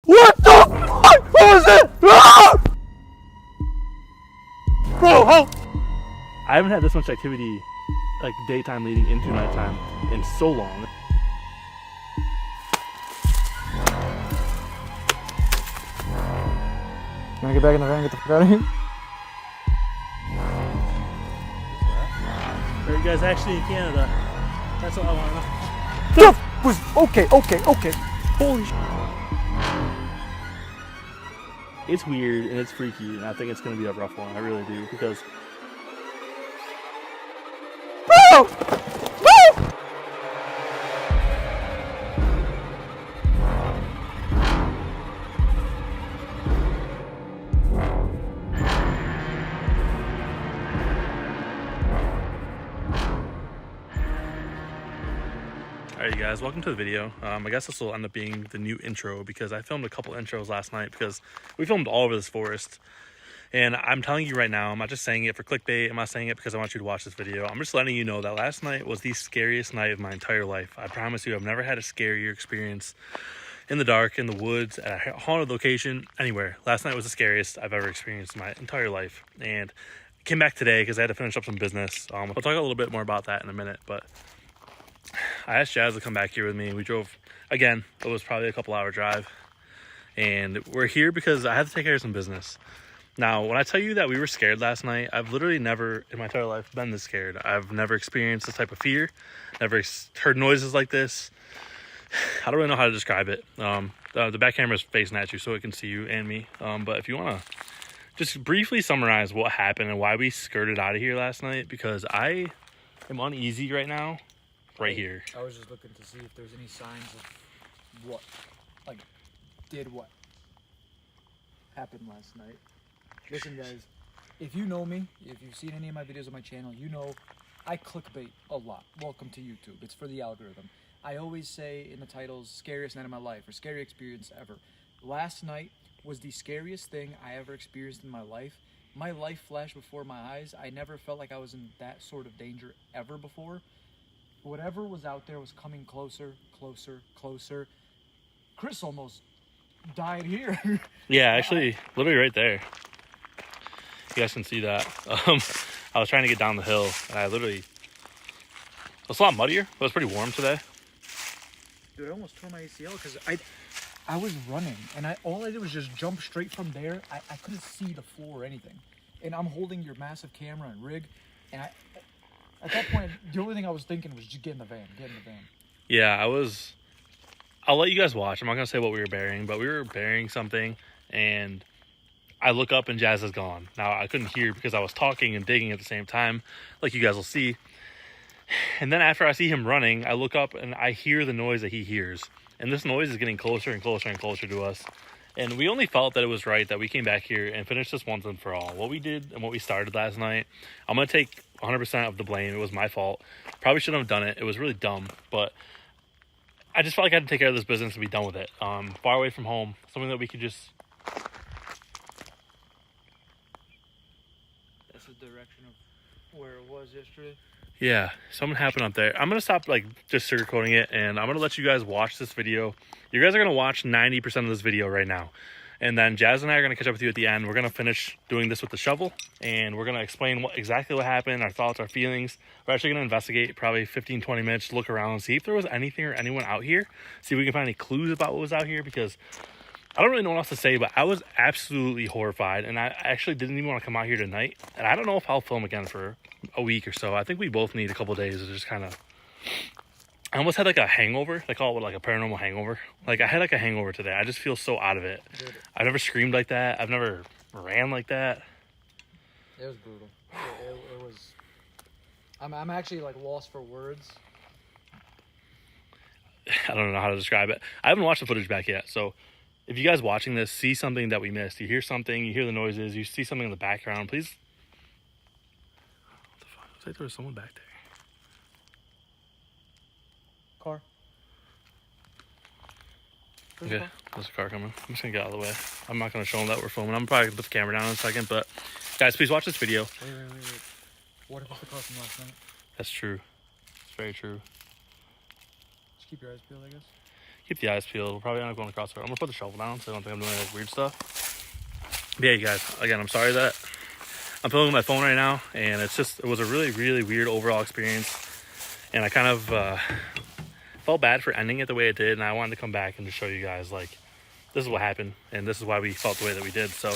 What the fuck was it? Ah! Bro, how? I haven't had this much activity, like daytime leading into nighttime, in so long. Can I get back in the van and get the fuck out of here? Are you guys actually in Canada? That's all I want to know. Okay. Holy shit. It's weird and it's freaky, and I think it's going to be a rough one. I really do, because... Bro! Alright you guys, welcome to the video. I guess this will end up being the new intro, because I filmed a couple intros last night because we filmed all over this forest. And I'm telling you right now, I'm not just saying it for clickbait, I'm not saying it because I want you to watch this video. I'm just letting you know that last night was the scariest night of my entire life. I promise you, I've never had a scarier experience in the dark, in the woods, at a haunted location, anywhere. Last night was the scariest I've ever experienced in my entire life. And I came back today because I had to finish up some business. I'll talk a little bit more about that in a minute, but I asked Jazz to come back here with me. We drove, again, it was probably a couple hour drive. And we're here because I had to take care of some business. Now, when I tell you that we were scared last night, I've literally never in my entire life been this scared. I've never experienced this type of fear, never heard noises like this. I don't really know how to describe it. The back camera is facing at you so it can see you and me. But if you want to just briefly summarize what happened and why we skirted out of here last night, because I am uneasy right now, right here. I was just looking to see if there's any signs of what happened last night. Listen guys, if you know me, if you've seen any of my videos on my channel, you know I clickbait a lot. Welcome to YouTube. It's for the algorithm. I always say in the titles, scariest night of my life or scary experience ever. Last night was the scariest thing I ever experienced in my life. My life flashed before my eyes. I never felt like I was in that sort of danger ever before. Whatever was out there was coming closer, closer, closer. Chris almost died here. Yeah, actually, literally right there. You guys can see that. I was trying to get down the hill, and I literally... It was a lot muddier, but it was pretty warm today. Dude, I almost tore my ACL because I was running, and all I did was just jump straight from there. I couldn't see the floor or anything. And I'm holding your massive camera and rig, and at that point, the only thing I was thinking was just get in the van, Yeah, I'll let you guys watch. I'm not going to say what we were burying, but we were burying something, and I look up and Jazz is gone. Now, I couldn't hear because I was talking and digging at the same time, like you guys will see. And then after I see him running, I look up and I hear the noise that he hears. And this noise is getting closer and closer and closer to us. And we only felt that it was right that we came back here and finished this once and for all. What we did and what we started last night, I'm going to take 100% of the blame. It was my fault. Probably shouldn't have done it. It was really dumb. But I just felt like I had to take care of this business and be done with it. Far away from home. Something that we could just... That's the direction of where it was yesterday. Yeah, something happened up there. I'm going to stop, just sugarcoating it, and I'm going to let you guys watch this video. You guys are going to watch 90% of this video right now. And then Jazz and I are going to catch up with you at the end. We're going to finish doing this with the shovel, and we're going to explain exactly what happened, our thoughts, our feelings. We're actually going to investigate probably 15, 20 minutes, look around, see if there was anything or anyone out here, see if we can find any clues about what was out here, because I don't really know what else to say, but I was absolutely horrified, and I actually didn't even want to come out here tonight. And I don't know if I'll film again for a week or so. I think we both need a couple days to just kind of... I almost had a hangover. They call it a paranormal hangover. I had a hangover today. I just feel so out of it. Dude. I've never screamed like that. I've never ran like that. It was brutal. It was... I'm actually lost for words. I don't know how to describe it. I haven't watched the footage back yet, so... If you guys watching this see something that we missed, you hear something, you hear the noises, you see something in the background, please... What the fuck? Looks like there was someone back there. Car. Okay, there's a car coming. I'm just gonna get out of the way. I'm not gonna show them that we're filming. I'm probably gonna put the camera down in a second, but... Guys, please watch this video. Wait. What if it's the car from last night? That's true. It's very true. Just keep your eyes peeled, I guess. keep the eyes peeled. We'll probably end up going across the road. I'm gonna put the shovel down so I don't think I'm doing any like, weird stuff. But yeah, you guys, again, I'm sorry that I'm filming my phone right now, and it was a really, really weird overall experience, and I kind of felt bad for ending it the way it did, and I wanted to come back and just show you guys, like, this is what happened, and this is why we felt the way that we did. So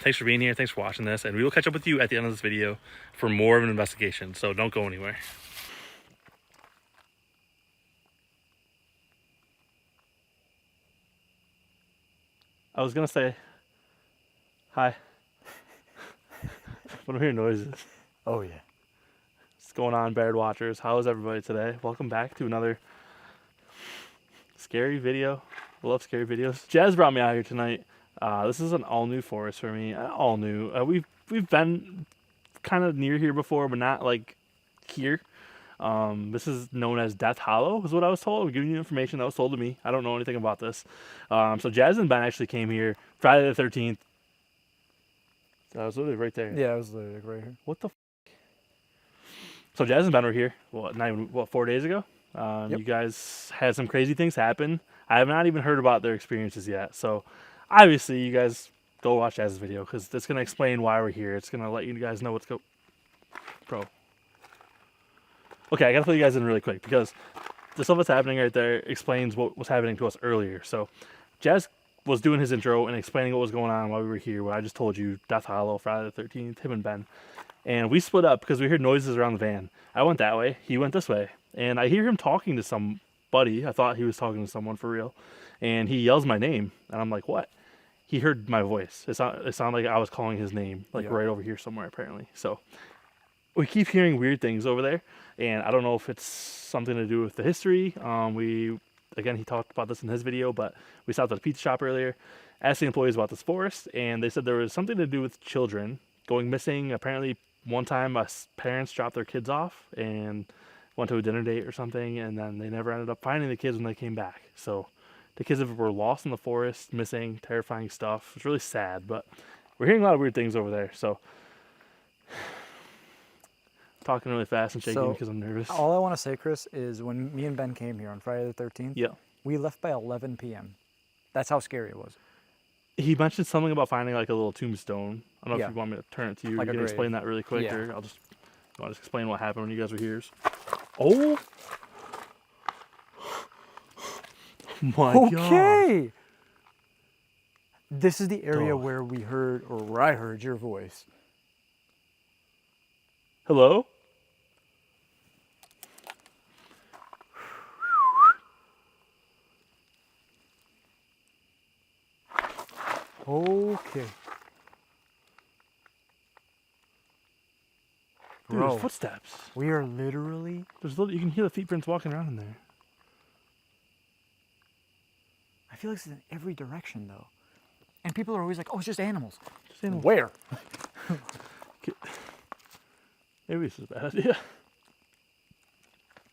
thanks for being here, thanks for watching this, and we will catch up with you at the end of this video for more of an investigation, so don't go anywhere. I was gonna say hi, but I'm hearing noises. Oh yeah. What's going on, Baird watchers? How is everybody today? Welcome back to another scary video. I love scary videos. Jazz brought me out here tonight. This is an all new forest for me. All new. We've been kind of near here before, but not like here. This is known as Death Hollow, is what I was told. I'm giving you information that was told to me. I don't know anything about this. So Jazz and Ben actually came here Friday the 13th. I was literally right there. Yeah, I was literally right here. What the So Jazz and Ben were here, 4 days ago? Yep. You guys had some crazy things happen. I have not even heard about their experiences yet. So obviously you guys go watch Jazz's video because it's going to explain why we're here. It's going to let you guys know what's Bro. Okay, I got to fill you guys in really quick because the stuff that's happening right there explains what was happening to us earlier. So Jazz was doing his intro and explaining what was going on while we were here. What I just told you, Death Hollow, Friday the 13th, him and Ben. And we split up because we heard noises around the van. I went that way. He went this way. And I hear him talking to somebody. I thought he was talking to someone for real. And he yells my name. And I'm like, what? He heard my voice. It sounded like I was calling his name, like right over here somewhere, apparently. So we keep hearing weird things over there. And I don't know if it's something to do with the history. Again, he talked about this in his video, but we stopped at a pizza shop earlier, asked the employees about this forest, and they said there was something to do with children going missing. Apparently, one time us parents dropped their kids off and went to a dinner date or something, and then they never ended up finding the kids when they came back. So the kids were lost in the forest, missing, terrifying stuff. It's really sad, but we're hearing a lot of weird things over there. So talking really fast and shaking because I'm nervous. All I want to say, Chris, is when me and Ben came here on Friday the 13th, yeah, we left by 11 p.m. That's how scary it was. He mentioned something about finding like a little tombstone. I don't know if you want me to turn it to you. Like you can explain that really quick, or I'll just explain what happened when you guys were here. Oh my God. Okay. This is the area where we heard, or where I heard your voice. Hello? Okay. Dude, Bro, there's footsteps. we are literally... You can hear the footprints walking around in there. I feel like it's in every direction, though. And people are always like, oh, it's just animals. Just animals. Where? Maybe this is a bad idea.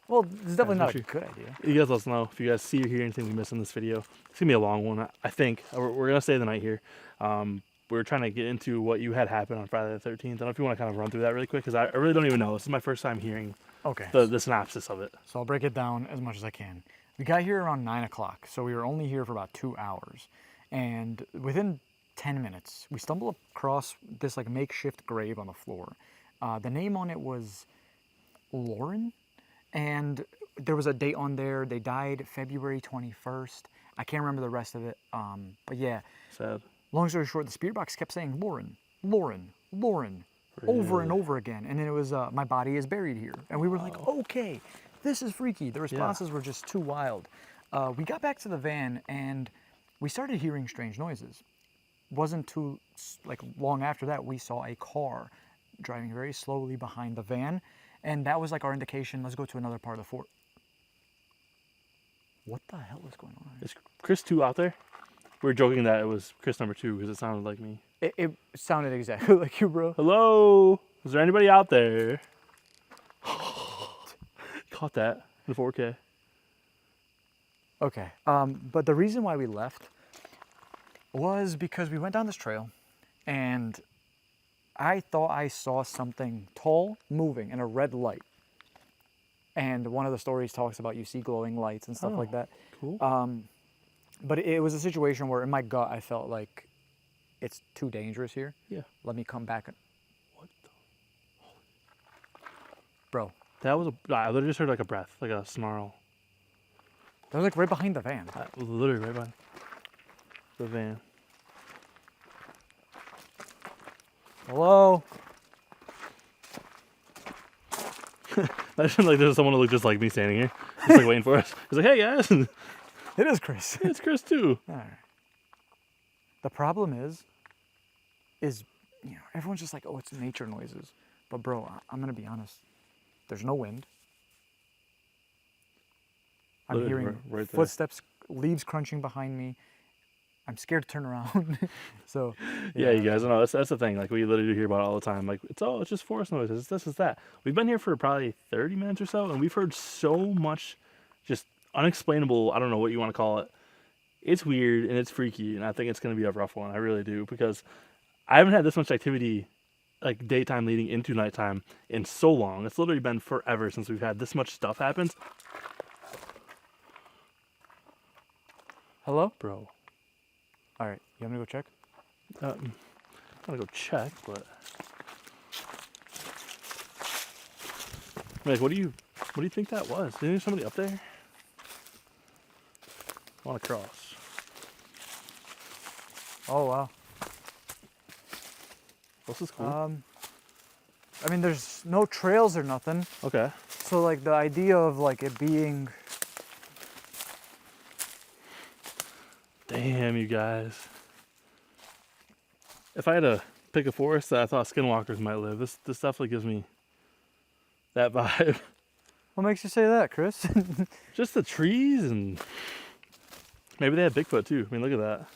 Well, it's definitely not a good idea. You guys let us know if you guys see or hear anything we missed in this video. It's going to be a long one, I think. We're going to stay the night here. We're trying to get into what you had happen on Friday the 13th. I don't know if you want to kind of run through that really quick, because I really don't even know. This is my first time hearing the synopsis of it. So I'll break it down as much as I can. We got here around 9 o'clock, so we were only here for about 2 hours. And within 10 minutes, we stumbled across this like makeshift grave on the floor. The name on it was Lauren, and there was a date on there. They died February 21st. I can't remember the rest of it, but yeah. Sad. Long story short, the spirit box kept saying Lauren, Lauren, Lauren, really? Over and over again. And then it was, my body is buried here. And we were like, okay, this is freaky. The responses were just too wild. We got back to the van and we started hearing strange noises. Wasn't too long after that, we saw a car driving very slowly behind the van. And that was like our indication, let's go to another part of the fort. What the hell is going on? Is Chris 2 out there? We were joking that it was Chris number 2 because it sounded like me. It sounded exactly like you, bro. Hello? Is there anybody out there? Caught that in 4K. Okay. But the reason why we left was because we went down this trail and I thought I saw something tall moving in a red light. And one of the stories talks about you see glowing lights and stuff like that. Cool. But it was a situation where in my gut I felt like it's too dangerous here. Yeah. Let me come back. What the? Bro. That was I literally just heard like a breath, like a snarl. That was like right behind the van. Literally right behind the van. Hello? Imagine like there's someone who looked just like me standing here, just like waiting for us. He's like, hey guys. It is Chris. It's Chris too. All right. The problem is you know, everyone's just like, oh, it's nature noises. But bro, I'm gonna be honest. There's no wind. I'm Literally hearing right there. footsteps, leaves crunching behind me. I'm scared to turn around. So Yeah, you guys know that's the thing. Like we literally hear about it all the time. Like it's just forest noises. It's this is that. We've been here for probably 30 minutes or so, and we've heard so much, just unexplainable. I don't know what you want to call it. It's weird and it's freaky, and I think it's gonna be a rough one. I really do, because I haven't had this much activity, like daytime leading into nighttime, in so long. It's literally been forever since we've had this much stuff happens. hello? Bro. All right, you want me to go check? I'm gonna go check, but like, what do you think that was? Isn't there somebody up there? I want to cross. Oh wow. This is cool. I mean, there's no trails or nothing. Okay. So like the idea of like it being, Damn, you guys. If I had to pick a forest that I thought skinwalkers might live, this definitely gives me that vibe. what makes you say that, Chris? Just the trees, and maybe they had Bigfoot too. I mean, look at that.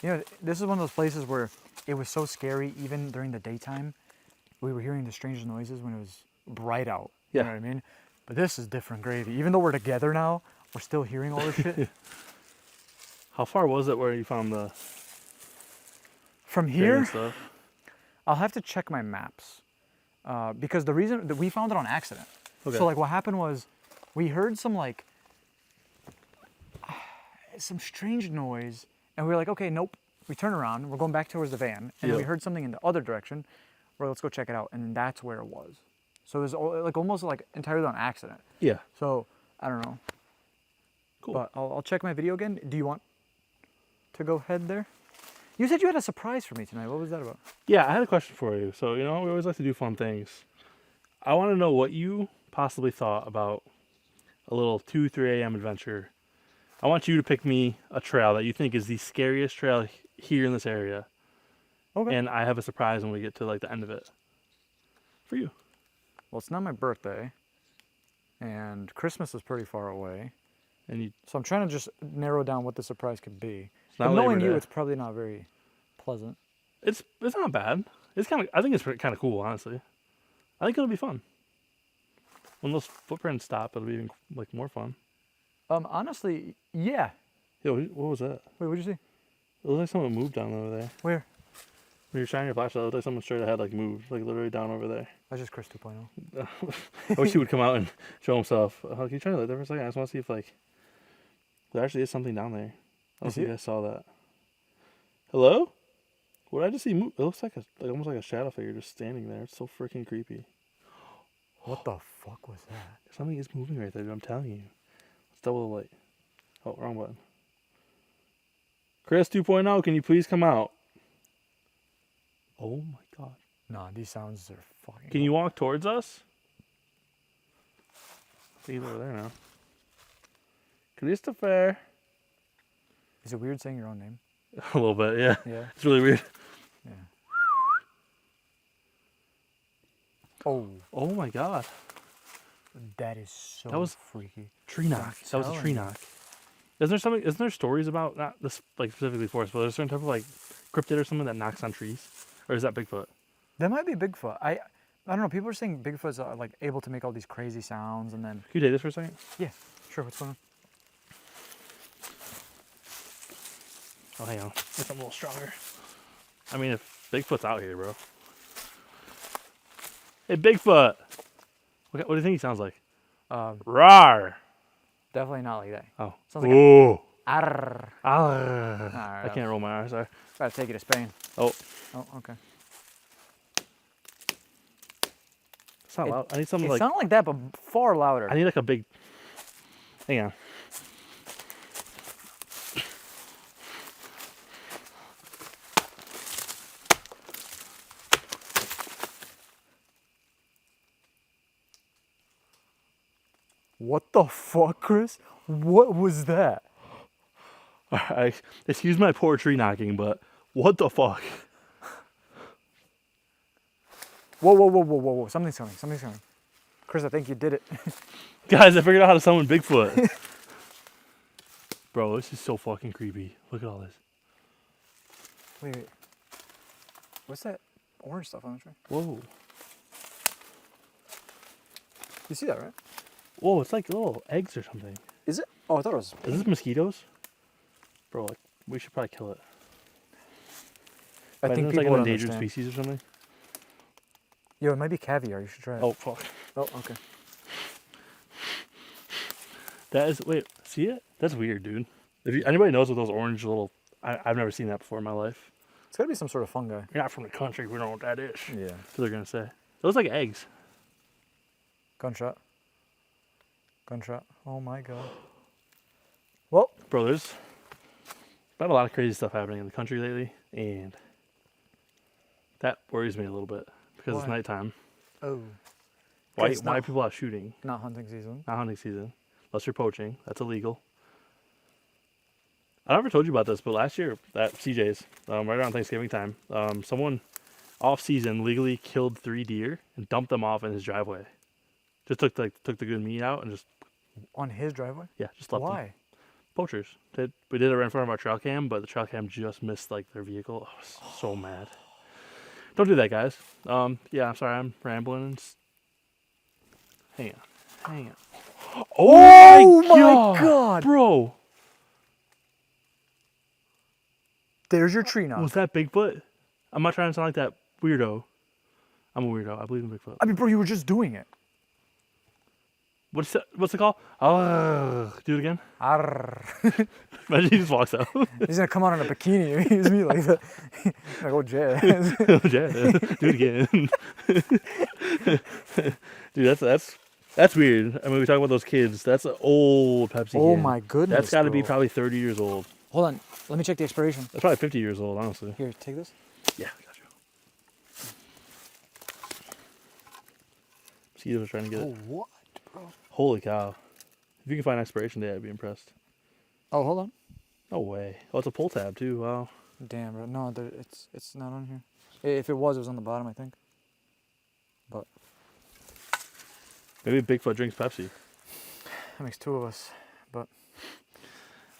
You know, this is one of those places where it was so scary even during the daytime. We were hearing the strangest noises when it was bright out. Yeah. You know what I mean? But this is different gravy. Even though we're together now, we're still hearing all this shit. How far was it where you found the From van here, and stuff? I'll have to check my maps. Because the reason that we found it on accident. Okay. So like what happened was we heard some like some strange noise, and we were like, okay, nope. We turn around, we're going back towards the van, and then we Yep. heard something in the other direction. Well, let's go check it out, and that's where it was. So it was like almost like entirely on accident. Yeah. So I don't know. Cool. But I'll check my video again. Do you want to go ahead there? You said you had a surprise for me tonight. What was that about? Yeah, I had a question for you. So, you know, we always like to do fun things. I want to know what you possibly thought about a little 2-3 a.m. adventure. I want you to pick me a trail that you think is the scariest trail here in this area. Okay. And I have a surprise when we get to like the end of it. For you. Well, it's not my birthday, and Christmas is pretty far away. And you, So I'm trying to just narrow down what the surprise could be. not But knowing Labor you, Day. it's probably not very pleasant. It's not bad. It's kind of, I think it's kind of cool, honestly. I think it'll be fun. When those footprints stop, it'll be even like more fun. Honestly, yeah. Yo, what was that? Wait, what'd you see? It looked like someone moved down over there. Where? When you're shining your flashlight, it looked like someone straight ahead like moved, like literally down over there. That's just Chris 2.0. I wish he would come out and show himself. Can you try to light there for a second? I just want to see if like there actually is something down there. I don't You see think it? I saw that. Hello? What did I just see move? It looks like almost like a shadow figure just standing there. It's so freaking creepy. What the fuck was that? Something is moving right there, dude. I'm telling you. Let's double the light. Oh, wrong button. Chris 2.0, can you please come out? Oh my god. Nah, these sounds are fucking. Can you walk towards us? I think he's over there now. Christopher. Is it weird saying your own name? A little bit, yeah. Yeah. It's really weird. Yeah. Oh, Oh my god. that is so That was freaky. Tree knock. That was a tree telling you. knock. Isn't there stories about, not this like specifically forest, but there's a certain type of like cryptid or something that knocks on trees? Or is that Bigfoot? That might be Bigfoot. I don't know. People are saying Bigfoot's like able to make all these crazy sounds, and then Can you take this for a second? yeah, sure. What's going on? Oh, hang on. Make something a little stronger. I mean, if Bigfoot's out here, bro. Hey, Bigfoot. What do you think he sounds like? Um, Rawr. definitely not like that. Oh. Sounds like Ooh. Arr. Ah. Alright, I can't roll my R, sorry. Gotta take you to Spain. Oh. Oh, okay. It's not loud. I need something It like... sounded like that, but far louder. I need like a big... Hang on. What the fuck, Chris? What was that? Alright, excuse my poor tree knocking, but what the fuck? Whoa, whoa, whoa, whoa, whoa, whoa. Something's coming. Something's coming. Chris, I think you did it. Guys, I figured out how to summon Bigfoot. Bro, this is so fucking creepy. Look at all this. Wait, wait. What's that orange stuff on the tree? Whoa. You see that, right? Whoa, it's like little eggs or something. Is it? Oh, I thought it was. Is this mosquitoes? Bro, like, we should probably kill it. I think it's like people an would endangered understand. species or something. Yo, it might be caviar. You should try it. Oh, fuck. Oh, okay. That is, wait, see it? That's weird, dude. If anybody knows what those orange little, I've never seen that before in my life. It's gotta be some sort of fungi. You're not from the country, we don't know what that is. Yeah. That's what they're gonna say. Those like eggs. Gunshot. Gunshot. Oh my god. Well, Bro, there's been a lot of crazy stuff happening in the country lately, and that worries me a little bit because it's Why? nighttime. oh. Why It's not- are people out shooting? Not hunting season. Not hunting season. Unless you're poaching. That's illegal. I never told you about this, but last year at CJ's, right around Thanksgiving time, someone off season legally killed 3 deer and dumped them off in his driveway. Just took the good meat out and just On his driveway? just left them. Why? Poachers. We did it right in front of our trail cam, but the trail cam just missed like their vehicle. I was so mad. Don't do that, guys. Yeah, I'm sorry, I'm rambling. Hang on. Oh my god! Bro, There's your tree now. was that Bigfoot? I'm not trying to sound like that weirdo. I'm a weirdo. I believe in Bigfoot. I mean, bro, you were just doing it. What's it called? Do it again. Arr. Imagine he just walks out. He's gonna come out in a bikini and use me like that. Like, oh, jazz. Do it again. Dude, that's weird. I mean, we talk about those kids. That's an old Pepsi Oh can. my goodness. That's got to be bro. probably 30 years old. Hold on. Let me check the expiration. That's probably 50 years old, honestly. Here, take this. Yeah, I got you. Mosquitoes are trying to get Oh, it. what, bro? Holy cow. If you can find expiration date, I'd be impressed. Oh, hold on. No way. Oh, it's a pull tab, too. Wow. Damn, bro. No, it's not on here. If it was on the bottom, I think. But Maybe Bigfoot drinks Pepsi. that makes 2 of us. But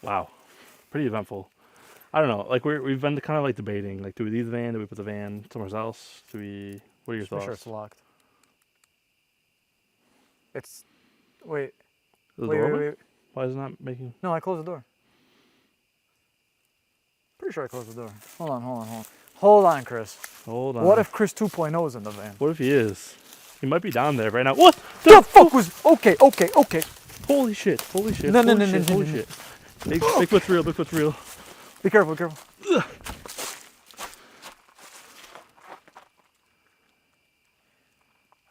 Wow. Pretty eventful. I don't know. Like, we've been kind of like debating. Like, do we leave the van? Do we put the van somewhere else? What are your pretty thoughts? sure it's locked. It's. Wait. Is the Wait, door wait, open? wait. Why is it not making... No, I closed the door. Pretty sure I closed the door. Hold on. Hold on, Chris. Hold on. What if Chris 2.0 is in the van? What if he is? He might be down there right now. What? The fuck was... Okay. Holy shit. No. Holy shit. Bigfoot's real. Be careful.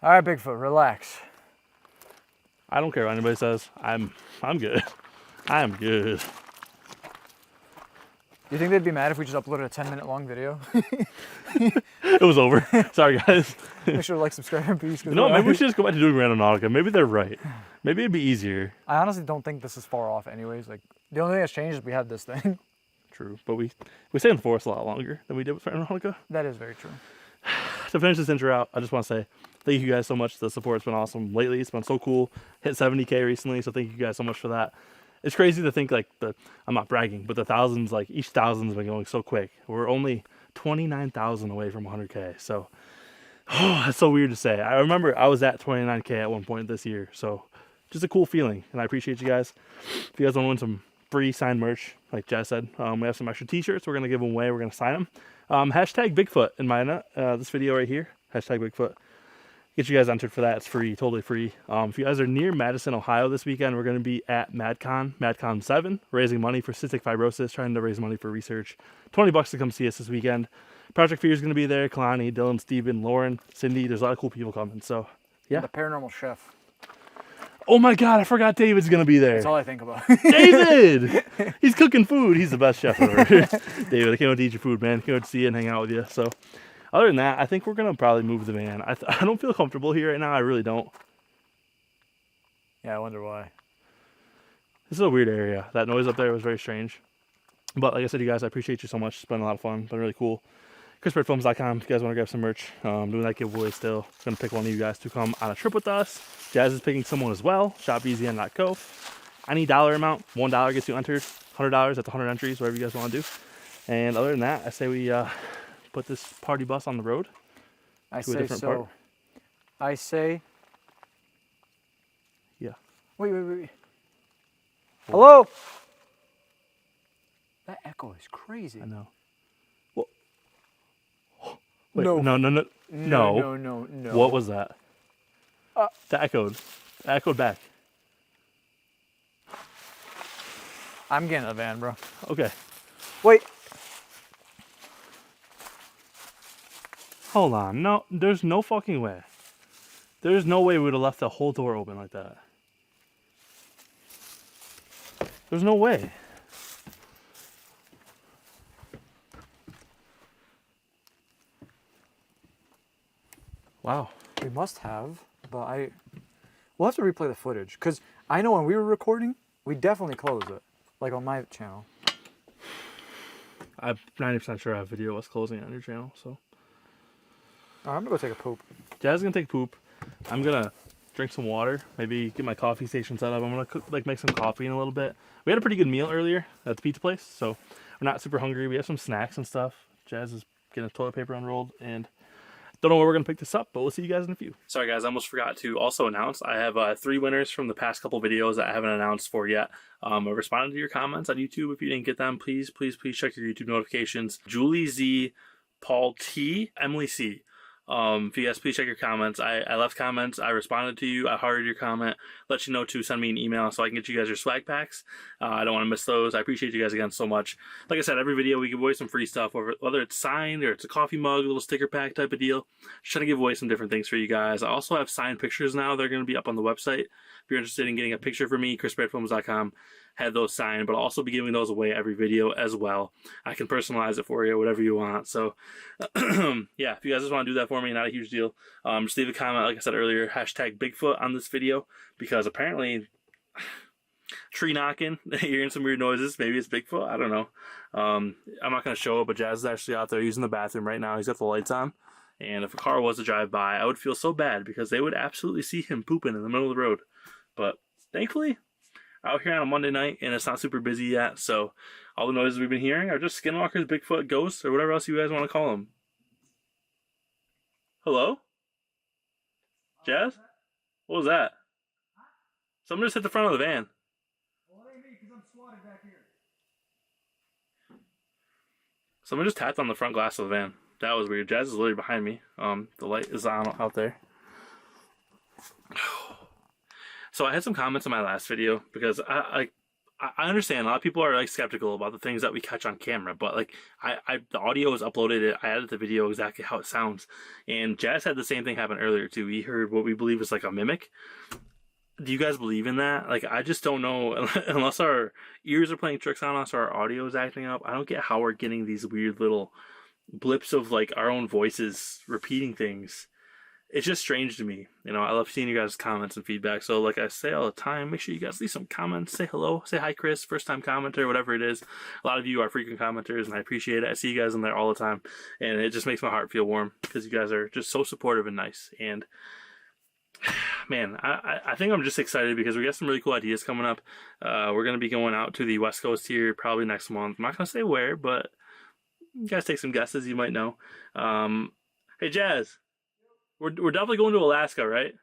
All right, Bigfoot, relax. I don't care what anybody says. I'm good. I am good. You think they'd be mad if we just uploaded a 10-minute long video? It was over. Sorry, guys. Make sure to like, subscribe, and peace. No, maybe we should just go back to doing Random Nautica. Maybe they're right. Maybe it'd be easier. I honestly don't think this is far off anyways. Like, the only thing that's changed is we have this thing. True. But we stay in the forest a lot longer than we did with Random Nautica. That is very true. To finish this intro out, I just want to say thank you guys so much. The support's been awesome lately. It's been so cool. Hit 70K recently, so thank you guys so much for that. It's crazy to think like I'm not bragging, but the thousands, like each thousand's been going so quick. We're only 29,000 away from 100K. So that's so weird to say. I remember I was at 29K at one point this year. So just a cool feeling, and I appreciate you guys. If you guys want to win some free signed merch, like Jess said, we have some extra t-shirts. We're going to give them away. We're going to sign them. Hashtag Bigfoot in my this video right here. Hashtag Bigfoot. Get you guys entered for that. It's free, totally free. If you guys are near Madison, Ohio this weekend, we're going to be at MadCon 7, raising money for cystic fibrosis, trying to raise money for research. $20 to come see us this weekend. Project Fear is going to be there. Kalani, Dylan, Steven, Lauren, Cindy. There's a lot of cool people coming. So, yeah. And the paranormal chef. Oh my God, I forgot David's going to be there. That's all I think about. David! He's cooking food. He's the best chef ever. David, I can't wait to eat your food, man. Can't wait to see you and hang out with you. So, other than that, I think we're going to probably move the van. I don't feel comfortable here right now. I really don't. Yeah, I wonder why. This is a weird area. That noise up there was very strange. But like I said, you guys, I appreciate you so much. It's been a lot of fun. Been really cool. ChrisBairdFilms.com if you guys want to grab some merch. Doing that giveaway still. Going to pick one of you guys to come on a trip with us. Jazz is picking someone as well. ShopBZN.co. Any dollar amount, $1 gets you entered. $100, that's 100 entries, whatever you guys want to do. And other than that, I say we put this party bus on the road. I to a say different so. part. I say. Yeah. Wait. Hello? That echo is crazy. I know. Well, wait, No. No. What was that? That echoed. That echoed back. I'm getting in the van, bro. Okay. Wait. Hold on. No, there's no fucking way. There's no way we would have left the whole door open like that. There's no way. Wow. We must have, but we'll have to replay the footage because I know when we were recording, we definitely closed it, like on my channel. I'm 90% sure I have video of us closing on your channel, so. All right, I'm gonna go take a poop. Jazz is gonna take poop. I'm gonna drink some water. Maybe get my coffee station set up. I'm gonna cook, make some coffee in a little bit. We had a pretty good meal earlier at the pizza place, so we're not super hungry. We have some snacks and stuff. Jazz is getting toilet paper unrolled, and don't know where we're gonna pick this up, but we'll see you guys in a few. Sorry guys, I almost forgot to also announce I have 3 winners from the past couple videos that I haven't announced for yet. I responded to your comments on YouTube. If you didn't get them, please check your YouTube notifications. Julie Z, Paul T, Emily C. If you guys please check your comments. I left comments, I responded to you, I hearted your comment, let you know to send me an email so I can get you guys your swag packs. I don't want to miss those. I appreciate you guys again so much. Like I said, every video we give away some free stuff, whether it's signed or it's a coffee mug, a little sticker pack type of deal. Just trying to give away some different things for you guys. I also have signed pictures now. They're going to be up on the website. If you're interested in getting a picture for me, ChrisBairdFilms.com. Had those signed, but I'll also be giving those away every video as well. I can personalize it for you, whatever you want. So, yeah, if you guys just want to do that for me, not a huge deal. Just leave a comment, like I said earlier, hashtag Bigfoot on this video, because apparently, tree knocking, you're hearing some weird noises. Maybe it's Bigfoot. I don't know. I'm not going to show it, but Jazz is actually out there using the bathroom right now. He's got the lights on. And if a car was to drive by, I would feel so bad because they would absolutely see him pooping in the middle of the road. But thankfully, out here on a Monday night, and it's not super busy yet, so all the noises we've been hearing are just skinwalkers, Bigfoot, ghosts, or whatever else you guys want to call them. Hello? Jazz? What was that? Someone just hit the front of the van. Well, it ain't me because I'm swatted back here. Someone just tapped on the front glass of the van. That was weird. Jazz is literally behind me. The light is on out there. So I had some comments in my last video because I understand a lot of people are like skeptical about the things that we catch on camera, but like the audio is uploaded. I added the video exactly how it sounds, and Jazz had the same thing happen earlier too. We heard what we believe is like a mimic. Do you guys believe in that? Like, I just don't know unless our ears are playing tricks on us or our audio is acting up. I don't get how we're getting these weird little blips of like our own voices repeating things. It's just strange to me. You know, I love seeing you guys' comments and feedback. So like I say all the time, make sure you guys leave some comments. Say hello. Say hi, Chris. First time commenter, whatever it is. A lot of you are frequent commenters, and I appreciate it. I see you guys in there all the time. And it just makes my heart feel warm because you guys are just so supportive and nice. And man, I think I'm just excited because we got some really cool ideas coming up. We're going to be going out to the West Coast here probably next month. I'm not going to say where, but you guys take some guesses. You might know. Hey, Jazz. We're definitely going to Alaska, right?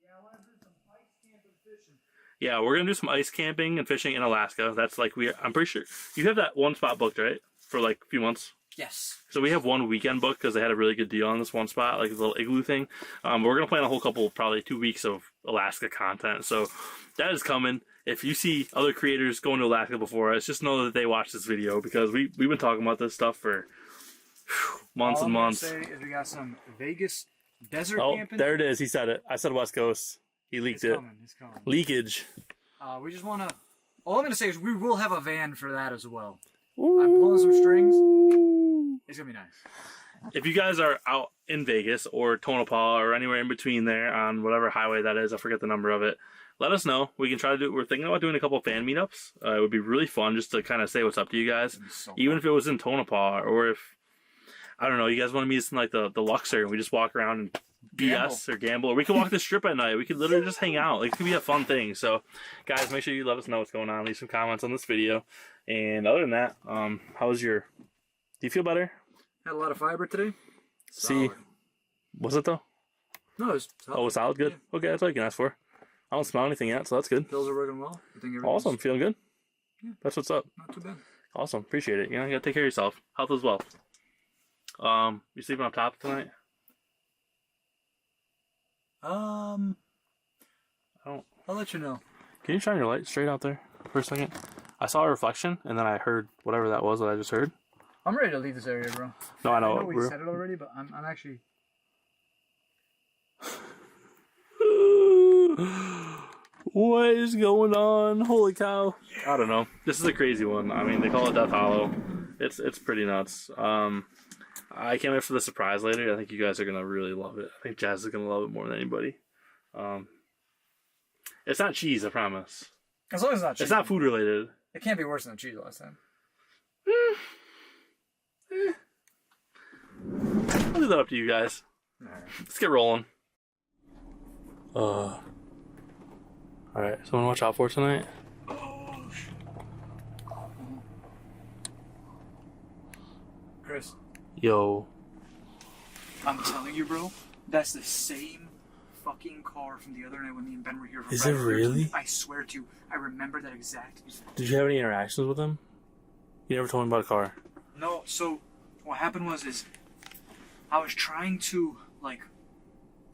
Yeah, I want to do some ice camping fishing. Yeah, we're gonna do some ice camping and fishing in Alaska. That's like I'm pretty sure you have that one spot booked, right? For like a few months. Yes. So we have one weekend booked because they had a really good deal on this one spot, like a little igloo thing. But we're gonna plan a whole couple, probably 2 weeks of Alaska content. So that is coming. If you see other creators going to Alaska before us, just know that they watched this video because we've been talking about this stuff for months and months. All I'm gonna say is we got some Vegas desert camping. There it is. He said it. I said West Coast. He leaked it. It's coming. Leakage. We just want to... All I'm going to say is we will have a van for that as well. Ooh. I'm pulling some strings. It's going to be nice. If you guys are out in Vegas or Tonopah or anywhere in between there on whatever highway that is, I forget the number of it, let us know. We can try to do... We're thinking about doing a couple of fan meetups. It would be really fun just to kind of say what's up to you guys. Even if it was in Tonopah or if... I don't know, you guys want to meet us in like the Luxor and we just walk around and BS or gamble, or we could walk the strip at night. We could literally just hang out. Like, it could be a fun thing. So, guys, make sure you let us know what's going on. Leave some comments on this video. And other than that, how was your... Do you feel better? Had a lot of fiber today. See, was it though? No, it was solid. Oh, it was solid? Good. Yeah. Okay, that's all you can ask for. I don't smell anything yet, so that's good. Pills are working well. I think awesome. Feeling good? Yeah. That's what's up. Not too bad. Awesome. Appreciate it. You know, you gotta take care of yourself. Health as well. You sleeping up top tonight? I'll let you know. Can you shine your light straight out there for a second? I saw a reflection, and then I heard whatever that was that I just heard. I'm ready to leave this area, bro. No, I know. I know we said it already, but I'm actually... What is going on? Holy cow. I don't know. This is a crazy one. I mean, they call it Death Hollow. It's pretty nuts. I can't wait for the surprise later. I think you guys are going to really love it. I think Jazz is going to love it more than anybody. It's not cheese, I promise. As long as it's not cheese. It's not food related. It can't be worse than the cheese last time. I'll leave that up to you guys. Alright. Let's get rolling. Alright, someone watch out for tonight? Chris. Yo. I'm telling you, bro, that's the same fucking car from the other night when me and Ben were here. From Is it really? I swear to you, I remember that exact. Did you have any interactions with him? You never told me about a car. No, so what happened was I was trying to, like...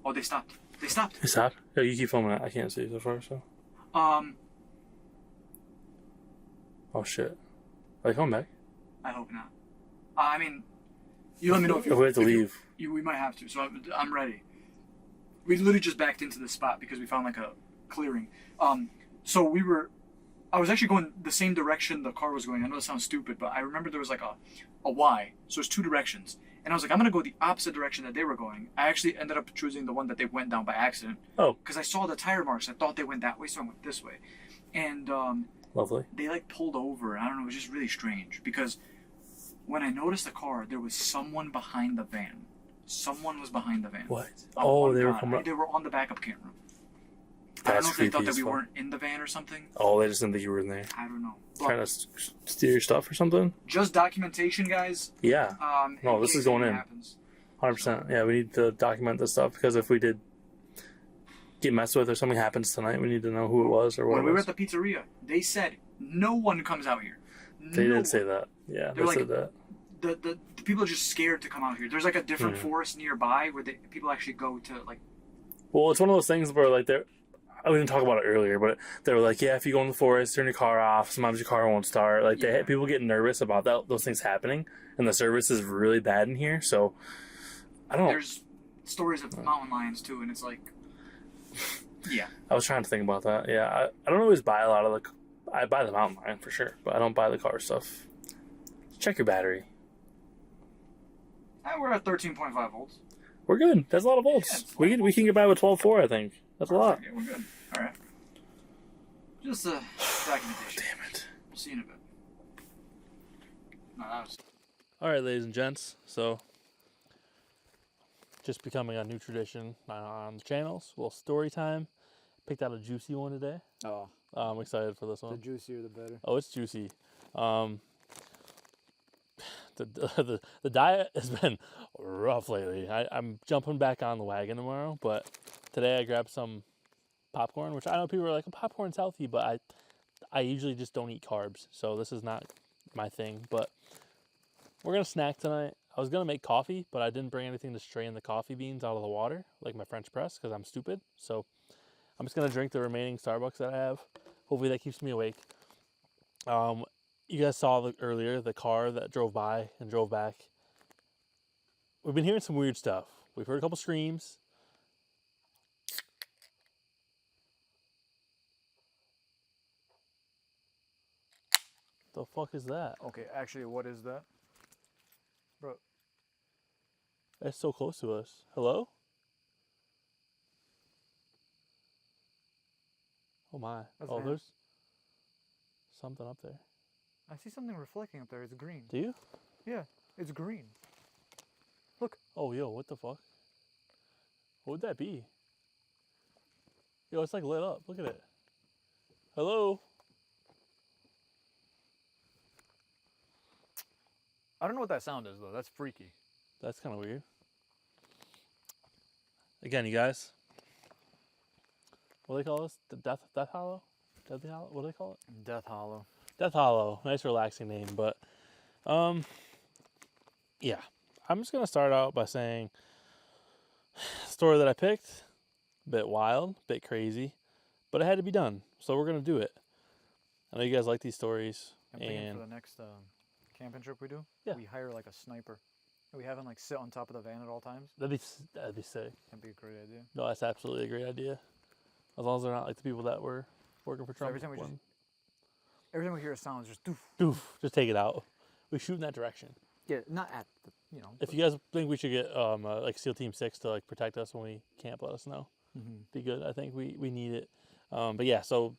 Oh, they stopped. They stopped. They stopped? Yeah, you keep filming it. I can't see so far, so... Oh, shit. Are they coming back? I hope not. I mean, you let me know if we have to leave. We might have to, so I'm ready. We literally just backed into the spot because we found like a clearing. So I was actually going the same direction the car was going. I know that sounds stupid, but I remember there was like a Y, so it's two directions. And I was like, I'm going to go the opposite direction that they were going. I actually ended up choosing the one that they went down by accident. Oh. Because I saw the tire marks. I thought they went that way, so I went this way. And lovely. They like pulled over. I don't know, it was just really strange because when I noticed the car, there was someone behind the van. Someone was behind the van. What? Oh, they were coming up. They were on the backup camera. That's I don't know if they thought that we fuck. weren't in the van or something. Oh, they just didn't think you were in there. I don't know. Trying to steal your stuff or something? Just documentation, guys. Yeah. No, this is going in. Happens. 100%. Yeah, we need to document this stuff because if we did get messed with or something happens tonight, we need to know who it was or what When it we were was. at the pizzeria, they said no one comes out here. They did say that. Yeah, they said that. The people are just scared to come out here. There's like a different forest nearby where people actually go to like. Well, it's one of those things where like we didn't talk about it earlier, but they were like, yeah, if you go in the forest, turn your car off. Sometimes your car won't start. Like people get nervous about those things happening, and the service is really bad in here. So I don't know. There's stories of mountain lions too, and it's like, yeah. I was trying to think about that. Yeah, I don't always buy a lot of I buy the mountain lion for sure, but I don't buy the car stuff. Check your battery. We're at 13.5 volts. We're good. That's a lot of volts. Yeah, we can get by with 12.4, I think. That's a lot. Yeah, we're good. All right. Just documentation. Damn it. See you in a bit. No, that was... All right, ladies and gents. So, just becoming a new tradition on the channels. Well, story time. Picked out a juicy one today. Oh. I'm excited for this one. The juicier, the better. Oh, it's juicy. The diet has been rough lately. I'm jumping back on the wagon tomorrow, but today I grabbed some popcorn, which I know people are like, popcorn's healthy, but I usually just don't eat carbs, so this is not my thing. But We're going to snack tonight. I was going to make coffee, but I didn't bring anything to strain the coffee beans out of the water, like my French press, because I'm stupid. So I'm just going to drink the remaining Starbucks that I have. Hopefully that keeps me awake. You guys saw earlier the car that drove by and drove back. We've been hearing some weird stuff. We've heard a couple screams. The fuck is that? Okay, actually, what is that? Bro. That's so close to us. Hello? Oh my. That's Oh, bad. there's something up there. I see something reflecting up there. It's green. Do you? Yeah, it's green. Oh, yo, what the fuck? What would that be? Yo, it's like lit up. Look at it. Hello? I don't know what that sound is, though. That's freaky. That's kind of weird. Again, you guys. What do they call this? The Death Hollow? Death Hollow? What do they call it? Death Hollow. Death Hollow. Nice relaxing name, but yeah. I'm just gonna start out by saying story that I picked, a bit wild, a bit crazy, but it had to be done. So we're gonna do it. I know you guys like these stories. I'm thinking for the next camping trip we do, we hire like a sniper. We have him like sit on top of the van at all times. That'd be sick. That'd be a great idea. No, that's absolutely a great idea. As long as they're not like the people that were working for Trump. Every time we hear a sound, it's just doof. Doof, just take it out. We shoot in that direction. Yeah, not at the, If you guys think we should get like SEAL Team 6 to like protect us when we camp, let us know. Be good. I think we need it. But yeah, so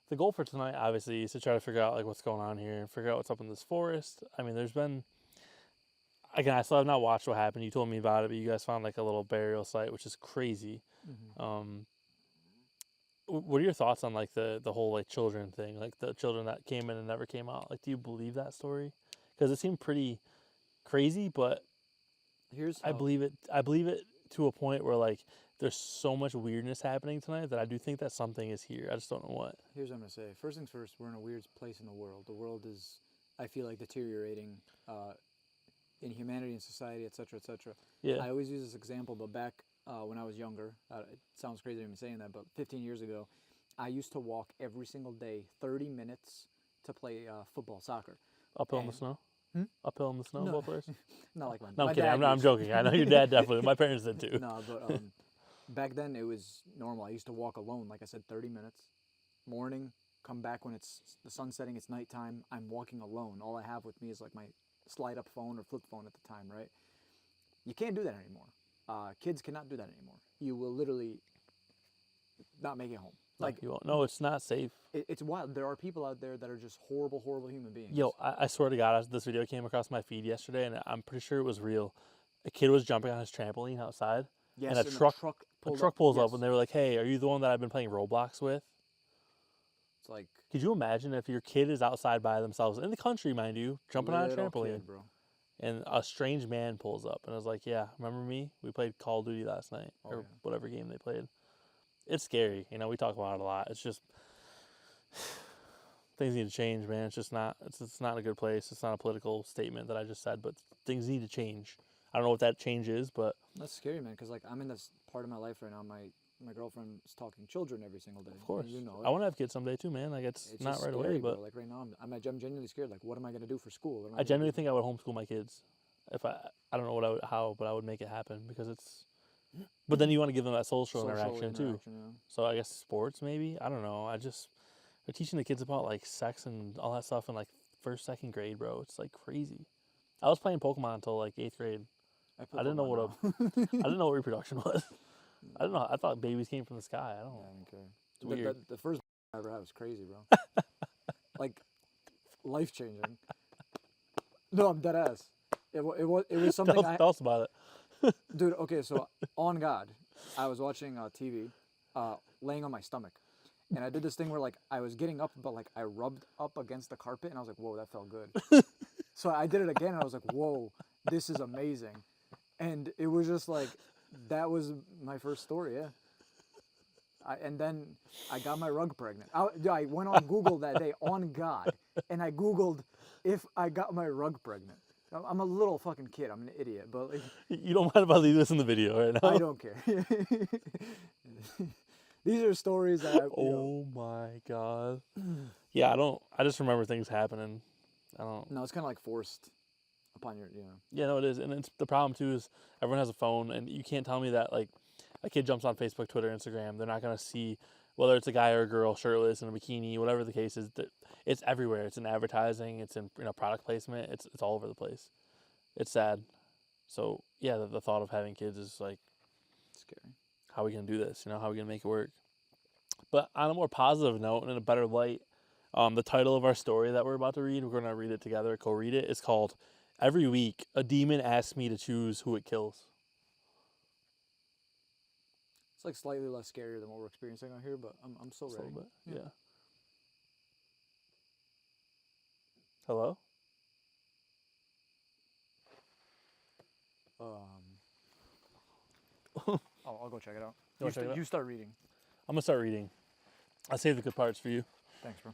the goal for tonight obviously is to try to figure out like what's going on here and figure out what's up in this forest. I mean, there's been, again, I still have not watched what happened. You told me about it, but you guys found like a little burial site, which is crazy. What are your thoughts on like the whole like children thing, like the children that came in and never came out? Like, do you believe that story? Because it seemed pretty crazy, but I believe it. I believe it to a point where like there's so much weirdness happening tonight that I do think that something is here. I just don't know what. Here's what I'm gonna say. First things first, we're in a weird place in the world. The world is, I feel like, deteriorating in humanity and society, etc., etc. Yeah. I always use this example, but back when I was younger, it sounds crazy even saying that, but 15 years ago, I used to walk every single day 30 minutes to play football, soccer. Uphill in the snow? Uphill in the snow, both ways? Not like my No, I'm my kidding. dad I'm used. joking. I know your dad definitely. My parents did too. No, but back then it was normal. I used to walk alone, like I said, 30 minutes. Morning, come back when it's the sun's setting, it's nighttime. I'm walking alone. All I have with me is like my slide-up phone or flip phone at the time, right? You can't do that anymore. Kids cannot do that anymore. You will literally not make it home. Like, you won't. No, it's not safe. It's wild. There are people out there that are just horrible, horrible human beings. Yo, I swear to God, this video came across my feed yesterday, and I'm pretty sure it was real. A kid was jumping on his trampoline outside, yes, and a truck pulls up, yes. and they were like, "Hey, are you the one that I've been playing Roblox with?" It's like, could you imagine if your kid is outside by themselves in the country, mind you, jumping on a trampoline, kid, bro. And a strange man pulls up, and I was like, "Yeah, remember me? We played Call of Duty last night, or whatever game they played." It's scary, we talk about it a lot. It's just things need to change, man. It's just not. It's not a good place. It's not a political statement that I just said, but things need to change. I don't know what that change is, but that's scary, man. Because like I'm in this part of my life right now. My girlfriend is talking children every single day. Of course, and I want to have kids someday too, man. Like it's not right away, but like right now, I'm genuinely scared. Like, what am I gonna do for school? I genuinely think I would homeschool my kids. If I don't know but I would make it happen because it's. But then you want to give them that social interaction too. Yeah. So I guess sports maybe. I don't know. They're teaching the kids about like sex and all that stuff in like first, second grade, bro. It's like crazy. I was playing Pokemon until like 8th grade. I didn't know what I didn't know what reproduction was. I don't know. I thought babies came from the sky. I don't know. I don't care. It's weird. The first I ever had was crazy, bro. Like life changing. No, I'm dead ass. It was something. Tell us about it. Dude, okay, so on God, I was watching TV, laying on my stomach, and I did this thing where like I was getting up, but like I rubbed up against the carpet, and I was like, whoa, that felt good. So I did it again, and I was like, whoa, this is amazing, and it was just like that was my first story, yeah. And then I got my rug pregnant. I went on Google that day on God, and I Googled if I got my rug pregnant. I'm a little fucking kid. I'm an idiot, but like, You don't mind if I leave this in the video right now? I don't care. These are stories that Oh my god. Yeah, I just remember things happening. I don't. No, it's kind of like forced upon your, Yeah, no, it is, and it's the problem too is everyone has a phone, and you can't tell me that like a kid jumps on Facebook, Twitter, Instagram, they're not gonna see whether it's a guy or a girl shirtless in a bikini, whatever the case is. That it's everywhere. It's in advertising. It's in product placement. It's all over the place. It's sad. So yeah, the thought of having kids is like scary. How are we gonna do this? How are we gonna make it work? But on a more positive note and in a better light, the title of our story that we're about to read, we're gonna read it together, co-read it. It's called "Every Week a Demon Asks Me to Choose Who It Kills." It's like slightly less scarier than what we're experiencing out here, but I'm still ready. A little bit, yeah. Hello? I'll go check it out. You start reading. I'm gonna start reading. I saved the good parts for you. Thanks, bro.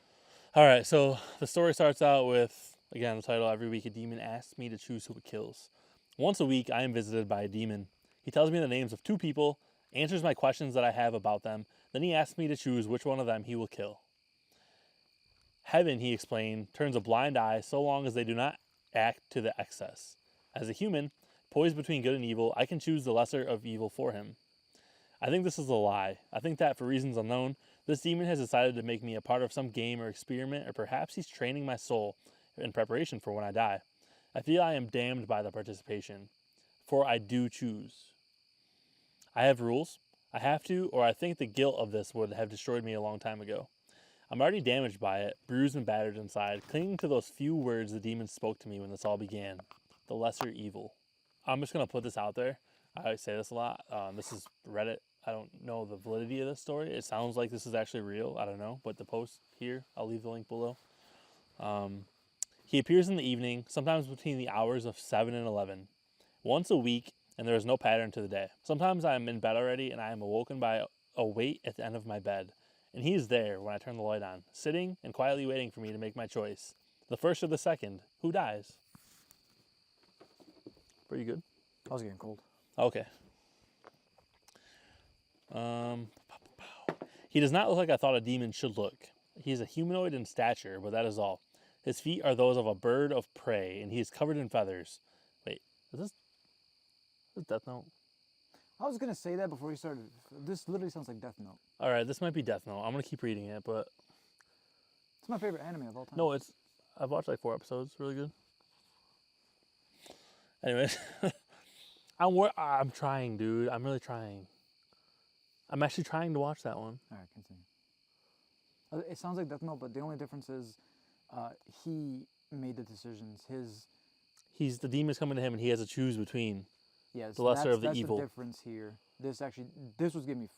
All right, so the story starts out with, again, the title, "Every Week a Demon Asks Me to Choose Who It Kills." Once a week, I am visited by a demon. He tells me the names of 2 people, answers my questions that I have about them, then he asks me to choose which one of them he will kill. Heaven, he explained, turns a blind eye so long as they do not act to the excess. As a human, poised between good and evil, I can choose the lesser of evil for him. I think this is a lie. I think that, for reasons unknown, this demon has decided to make me a part of some game or experiment, or perhaps he's training my soul in preparation for when I die. I feel I am damned by the participation, for I do choose. I have rules. I have to, or I think the guilt of this would have destroyed me a long time ago. I'm already damaged by it, bruised and battered inside, clinging to those few words the demon spoke to me when this all began. The lesser evil. I'm just going to put this out there. I always say this a lot. This is Reddit. I don't know the validity of this story. It sounds like this is actually real. I don't know. But the post here, I'll leave the link below. He appears in the evening, sometimes between the hours of 7 and 11. Once a week, and there is no pattern to the day. Sometimes I am in bed already, and I am awoken by a weight at the end of my bed. And he is there when I turn the light on, sitting and quietly waiting for me to make my choice. The first or the second, who dies? Pretty good. I was getting cold. Okay. He does not look like I thought a demon should look. He is a humanoid in stature, but that is all. His feet are those of a bird of prey, and he is covered in feathers. Wait, is this Death Note? I was going to say that before you started. This literally sounds like Death Note. All right, this might be Death Note. I'm going to keep reading it, but... It's my favorite anime of all time. No, I've watched like 4 episodes. Really good. Anyways, I'm trying, dude. I'm really trying. I'm actually trying to watch that one. All right, continue. It sounds like Death Note, but the only difference is he made the decisions. The demon's coming to him, and he has to choose between the lesser of the evil. evil. That's the difference here. This was giving me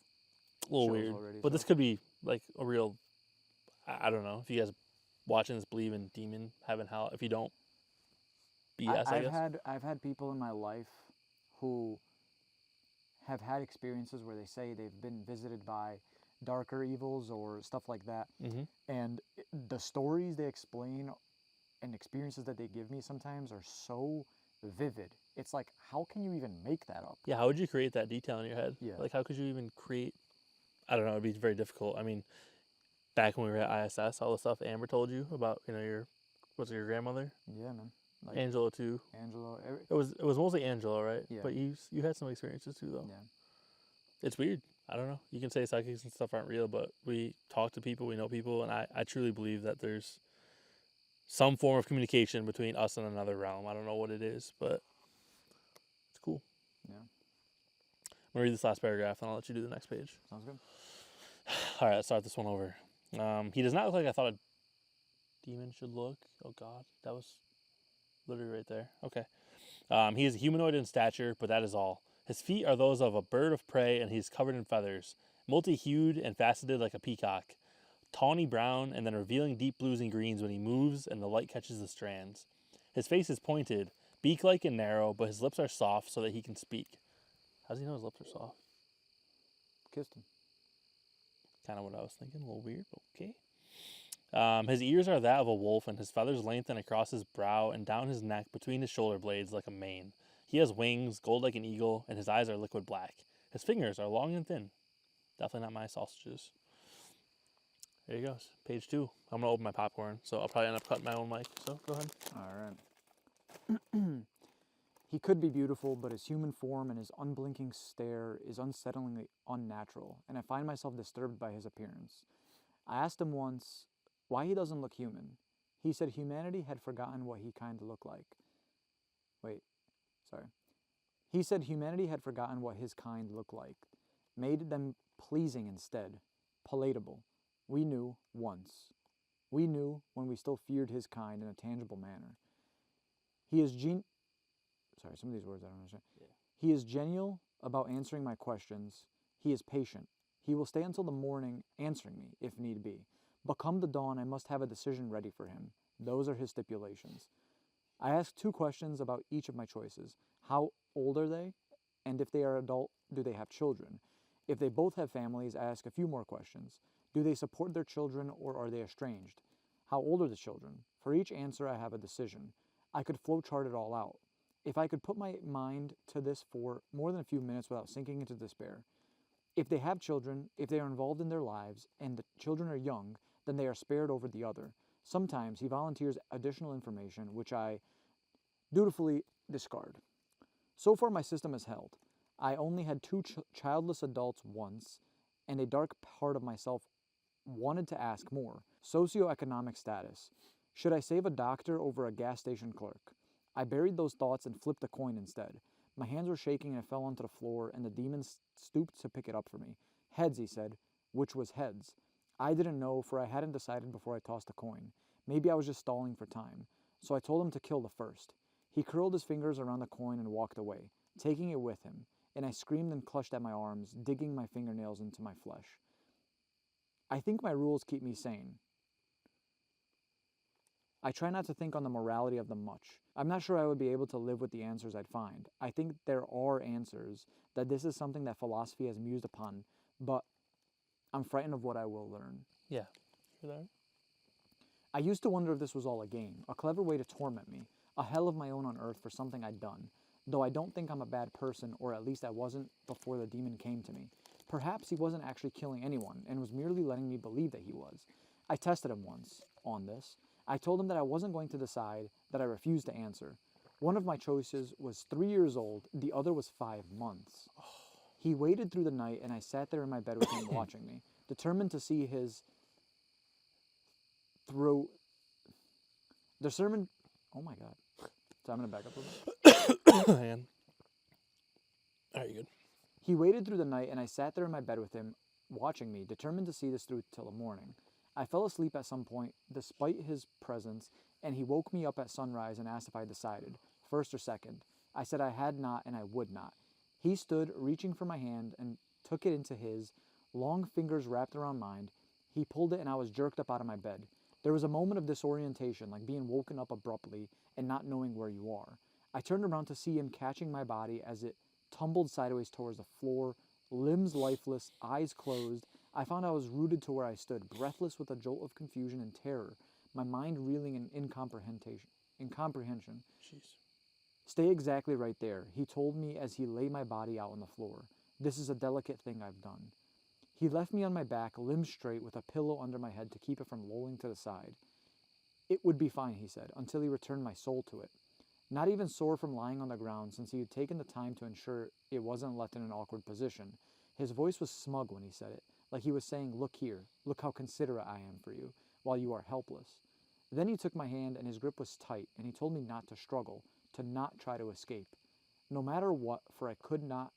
a little weird, already, but this could be like a real. I don't know if you guys watching this believe in demon, heaven, hell. If you don't, BS. I guess. I've had people in my life who have had experiences where they say they've been visited by darker evils or stuff like that, and the stories they explain and experiences that they give me sometimes are so vivid. It's like, how can you even make that up? Yeah, how would you create that detail in your head? Yeah. Like, how could you even create... I don't know, it'd be very difficult. I mean, back when we were at ISS, all the stuff Amber told you about, was it your grandmother? Yeah, man. Like, Angela, too. Angela. It was mostly Angela, right? Yeah. But you had some experiences, too, though. Yeah. It's weird. I don't know. You can say psychics and stuff aren't real, but we talk to people, we know people, and I truly believe that there's some form of communication between us and another realm. I don't know what it is, but it's cool. Yeah. I'm going to read this last paragraph, and I'll let you do the next page. Sounds good. All right, let's start this one over. He does not look like I thought a demon should look. Oh, God. That was literally right there. Okay. He is humanoid in stature, but that is all. His feet are those of a bird of prey, and he is covered in feathers, multi-hued and faceted like a peacock. Tawny brown, and then revealing deep blues and greens when he moves and the light catches the strands. His face is pointed, beak-like and narrow, but his lips are soft so that he can speak. How does he know his lips are soft? Kissed him. Kind of what I was thinking. A little weird, but okay. His ears are that of a wolf, and his feathers lengthen across his brow and down his neck between his shoulder blades like a mane. He has wings, gold like an eagle, and his eyes are liquid black. His fingers are long and thin. Definitely not my sausages. There he goes. Page 2. I'm going to open my popcorn, so I'll probably end up cutting my own mic. So go ahead. All right. He could be beautiful, but his human form and his unblinking stare is unsettlingly unnatural, and I find myself disturbed by his appearance. I asked him once why he doesn't look human. He said humanity had forgotten what he kind of looked like. He said humanity had forgotten what his kind looked like, made them pleasing instead, palatable. We knew once. We knew when we still feared his kind in a tangible manner. He is Sorry, some of these words I don't understand. Yeah. He is genial about answering my questions. He is patient. He will stay until the morning answering me, if need be. But come the dawn, I must have a decision ready for him. Those are his stipulations. I ask 2 questions about each of my choices. How old are they? And if they are adult, do they have children? If they both have families, I ask a few more questions. Do they support their children or are they estranged? How old are the children? For each answer, I have a decision. I could flowchart it all out. If I could put my mind to this for more than a few minutes without sinking into despair. If they have children, if they are involved in their lives, and the children are young, then they are spared over the other. Sometimes he volunteers additional information, which I dutifully discard. So far, my system has held. I only had 2 childless adults once, and a dark part of myself wanted to ask more. Socioeconomic status. Should I save a doctor over a gas station clerk? I buried those thoughts and flipped a coin instead. My hands were shaking and I fell onto the floor, and the demon stooped to pick it up for me. Heads, he said, which was heads. I didn't know, for I hadn't decided before I tossed a coin. Maybe I was just stalling for time. So I told him to kill the first. He curled his fingers around the coin and walked away, taking it with him, and I screamed and clutched at my arms, digging my fingernails into my flesh. I think my rules keep me sane. I try not to think on the morality of them much. I'm not sure I would be able to live with the answers I'd find. I think there are answers, that this is something that philosophy has mused upon, but I'm frightened of what I will learn. Yeah. You're there? I used to wonder if this was all a game, a clever way to torment me, a hell of my own on earth for something I'd done, though I don't think I'm a bad person, or at least I wasn't before the demon came to me. Perhaps he wasn't actually killing anyone, and was merely letting me believe that he was. I tested him once on this. I told him that I wasn't going to decide, that I refused to answer. One of my choices was 3 years old, the other was 5 months. He waited through the night, and I sat there in my bed with him watching me, determined to see his throat. Oh my God. So I'm going to back up a little bit. Man. All right, you good. He waited through the night, and I sat there in my bed with him, watching me, determined to see this through till the morning. I fell asleep at some point, despite his presence, and he woke me up at sunrise and asked if I decided, first or second. I said I had not and I would not. He stood, reaching for my hand, and took it into his, long fingers wrapped around mine. He pulled it and I was jerked up out of my bed. There was a moment of disorientation, like being woken up abruptly and not knowing where you are. I turned around to see him catching my body as it tumbled sideways towards the floor, limbs lifeless, eyes closed. I found I was rooted to where I stood, breathless with a jolt of confusion and terror, my mind reeling in incomprehension. Jeez. Stay exactly right there, he told me as he lay my body out on the floor. This is a delicate thing I've done. He left me on my back, limbs straight, with a pillow under my head to keep it from lolling to the side. It would be fine, he said, until he returned my soul to it. Not even sore from lying on the ground, since he had taken the time to ensure it wasn't left in an awkward position. His voice was smug when he said it, like he was saying, look here, look how considerate I am for you, while you are helpless. Then he took my hand, and his grip was tight, and he told me not to struggle, to not try to escape. No matter what, for I could not.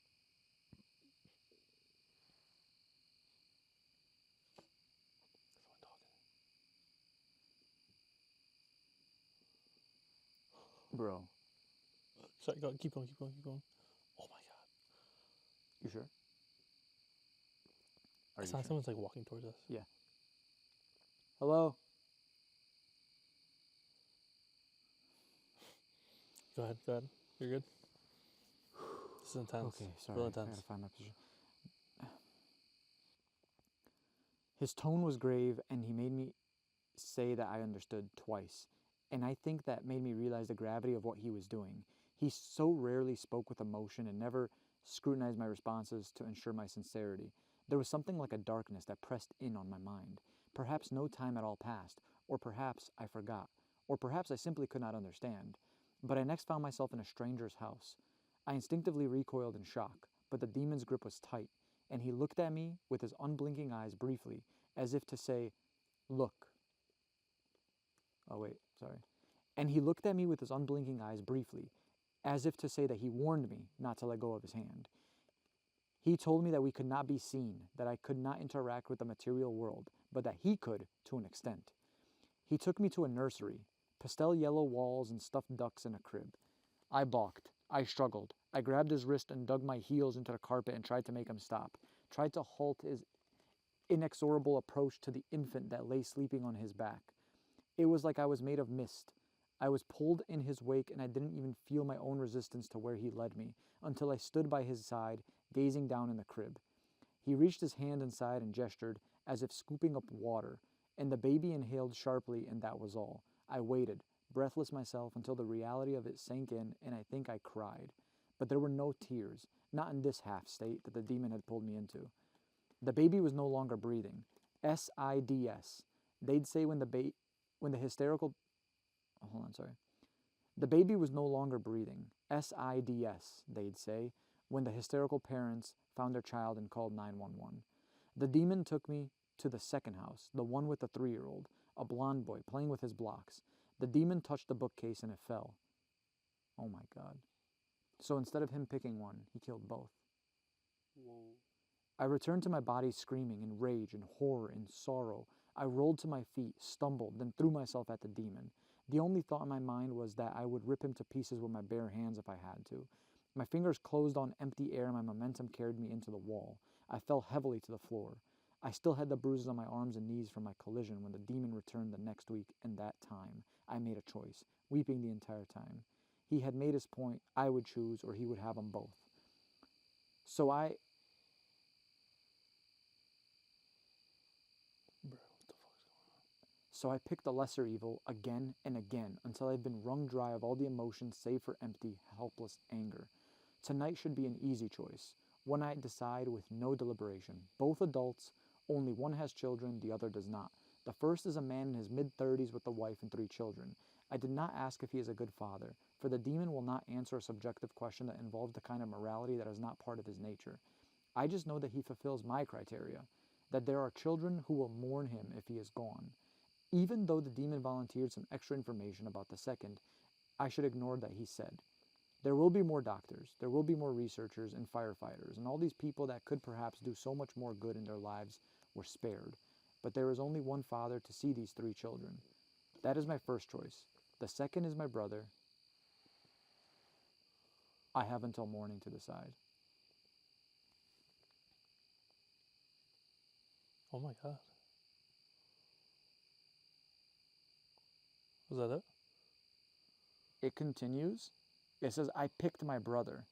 Bro. Sorry, go, keep going. Oh my God. You sure? It's not someone's like walking towards us. Yeah. Hello? Go ahead. You're good. This is intense. Okay, sorry. Real I intense. gotta find my position. His tone was grave, and he made me say that I understood twice. And I think that made me realize the gravity of what he was doing. He so rarely spoke with emotion and never scrutinized my responses to ensure my sincerity. There was something like a darkness that pressed in on my mind. Perhaps no time at all passed, or perhaps I forgot, or perhaps I simply could not understand. But I next found myself in a stranger's house. I instinctively recoiled in shock, but the demon's grip was tight, and he looked at me with his unblinking eyes briefly, as if to say, "Look." Oh, wait, sorry. And he looked at me with his unblinking eyes briefly, as if to say that he warned me not to let go of his hand. He told me that we could not be seen, that I could not interact with the material world, but that he could to an extent. He took me to a nursery, pastel yellow walls and stuffed ducks in a crib. I balked. I struggled. I grabbed his wrist and dug my heels into the carpet and tried to make him stop, tried to halt his inexorable approach to the infant that lay sleeping on his back. It was like I was made of mist. I was pulled in his wake and I didn't even feel my own resistance to where he led me until I stood by his side, gazing down in the crib. He reached his hand inside and gestured as if scooping up water, and the baby inhaled sharply, and that was all. I waited, breathless myself, until the reality of it sank in, and I think I cried. But there were no tears, not in this half state that the demon had pulled me into. The baby was no longer breathing. SIDS. They'd say when the hysterical... Oh, hold on, sorry. The baby was no longer breathing. SIDS, they'd say, when the hysterical parents found their child and called 911. The demon took me to the second house, the one with the 3-year-old, a blonde boy playing with his blocks. The demon touched the bookcase and it fell. Oh my God. So instead of him picking one, he killed both. Whoa. I returned to my body screaming in rage and horror and sorrow. I rolled to my feet, stumbled, then threw myself at the demon. The only thought in my mind was that I would rip him to pieces with my bare hands if I had to. My fingers closed on empty air and my momentum carried me into the wall. I fell heavily to the floor. I still had the bruises on my arms and knees from my collision when the demon returned the next week, and that time I made a choice, weeping the entire time. He had made his point. I would choose, or he would have them both. So I... Bro, what the fuck's going on? So I picked the lesser evil again and again until I'd been wrung dry of all the emotions save for empty, helpless anger. Tonight should be an easy choice. One I decide with no deliberation. Both adults, only one has children, the other does not. The first is a man in his mid-30s with a wife and 3 children. I did not ask if he is a good father, for the demon will not answer a subjective question that involves the kind of morality that is not part of his nature. I just know that he fulfills my criteria, that there are children who will mourn him if he is gone. Even though the demon volunteered some extra information about the second, I should ignore that he said. There will be more doctors, there will be more researchers and firefighters, and all these people that could perhaps do so much more good in their lives were spared. But there is only one father to see these 3 children. That is my first choice. The second is my brother. I have until morning to decide. Oh my God. Was that it? It continues. It says, I picked my brother.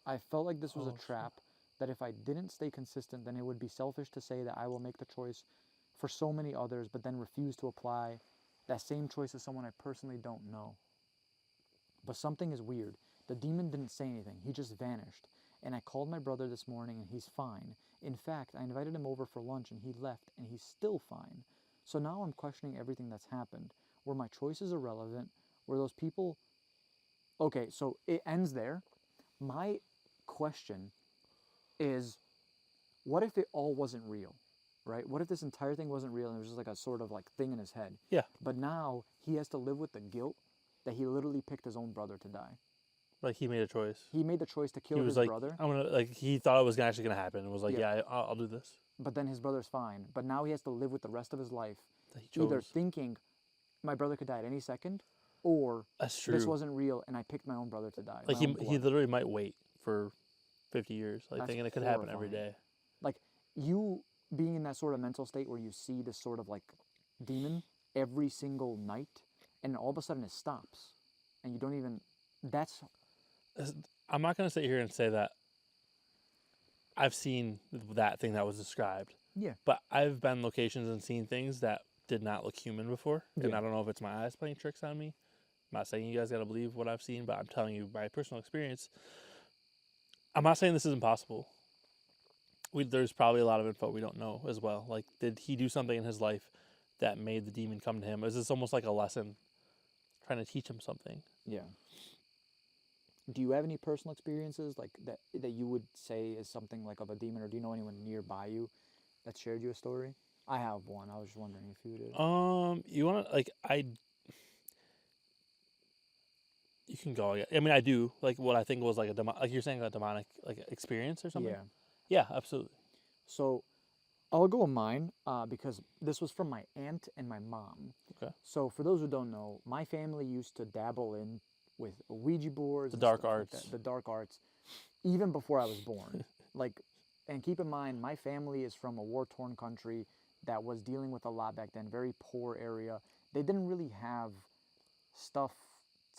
I felt like this was a Oh, trap, that if I didn't stay consistent, then it would be selfish to say that I will make the choice for so many others, but then refuse to apply that same choice to someone I personally don't know. But something is weird. The demon didn't say anything. He just vanished. And I called my brother this morning and he's fine. In fact, I invited him over for lunch and he left and he's still fine. So now I'm questioning everything that's happened. Were my choices irrelevant? Were those people... Okay, so it ends there. My question is, what if it all wasn't real, right? What if this entire thing wasn't real and it was just like a sort of like thing in his head? Yeah. But now he has to live with the guilt that he literally picked his own brother to die. Like he made a choice. He made the choice to kill He was his like, brother, I'm gonna, like, he thought it was actually gonna happen and was like, Yeah. yeah, I'll do this. but then his brother's fine. But now he has to live with the rest of his life, That he either chose. thinking my brother could die at any second, or That's true. this wasn't real and I picked my own brother to die. Like my own he blood. literally might wait for 50 years, like That's thinking it could happen every horrifying. day. Like, you being in that sort of mental state where you see this sort of like demon every single night, and all of a sudden it stops, and you don't even... That's... I'm not gonna sit here and say that I've seen that thing that was described, Yeah. but I've been locations and seen things that did not look human before, and Yeah. I don't know if it's my eyes playing tricks on me. I'm not saying you guys got to believe what I've seen, but I'm telling you my personal experience. I'm not saying this is impossible. There's probably a lot of info we don't know as well. Like, did he do something in his life that made the demon come to him? Is this almost like a lesson, trying to teach him something? Yeah. Do you have any personal experiences like that you would say is something like of a demon, or do you know anyone nearby you that shared you a story? I have one. I was just wondering if you did. You want to you can go. I mean, I do like what I think was like like you're saying, a demonic like experience or something. Yeah. Yeah, absolutely. So I'll go with mine because this was from my aunt and my mom. Okay. So for those who don't know, my family used to dabble in with Ouija boards, The and dark stuff like arts. that, the dark arts, even before I was born. Like, and keep in mind, my family is from a war-torn country that was dealing with a lot back then, very poor area. They didn't really have stuff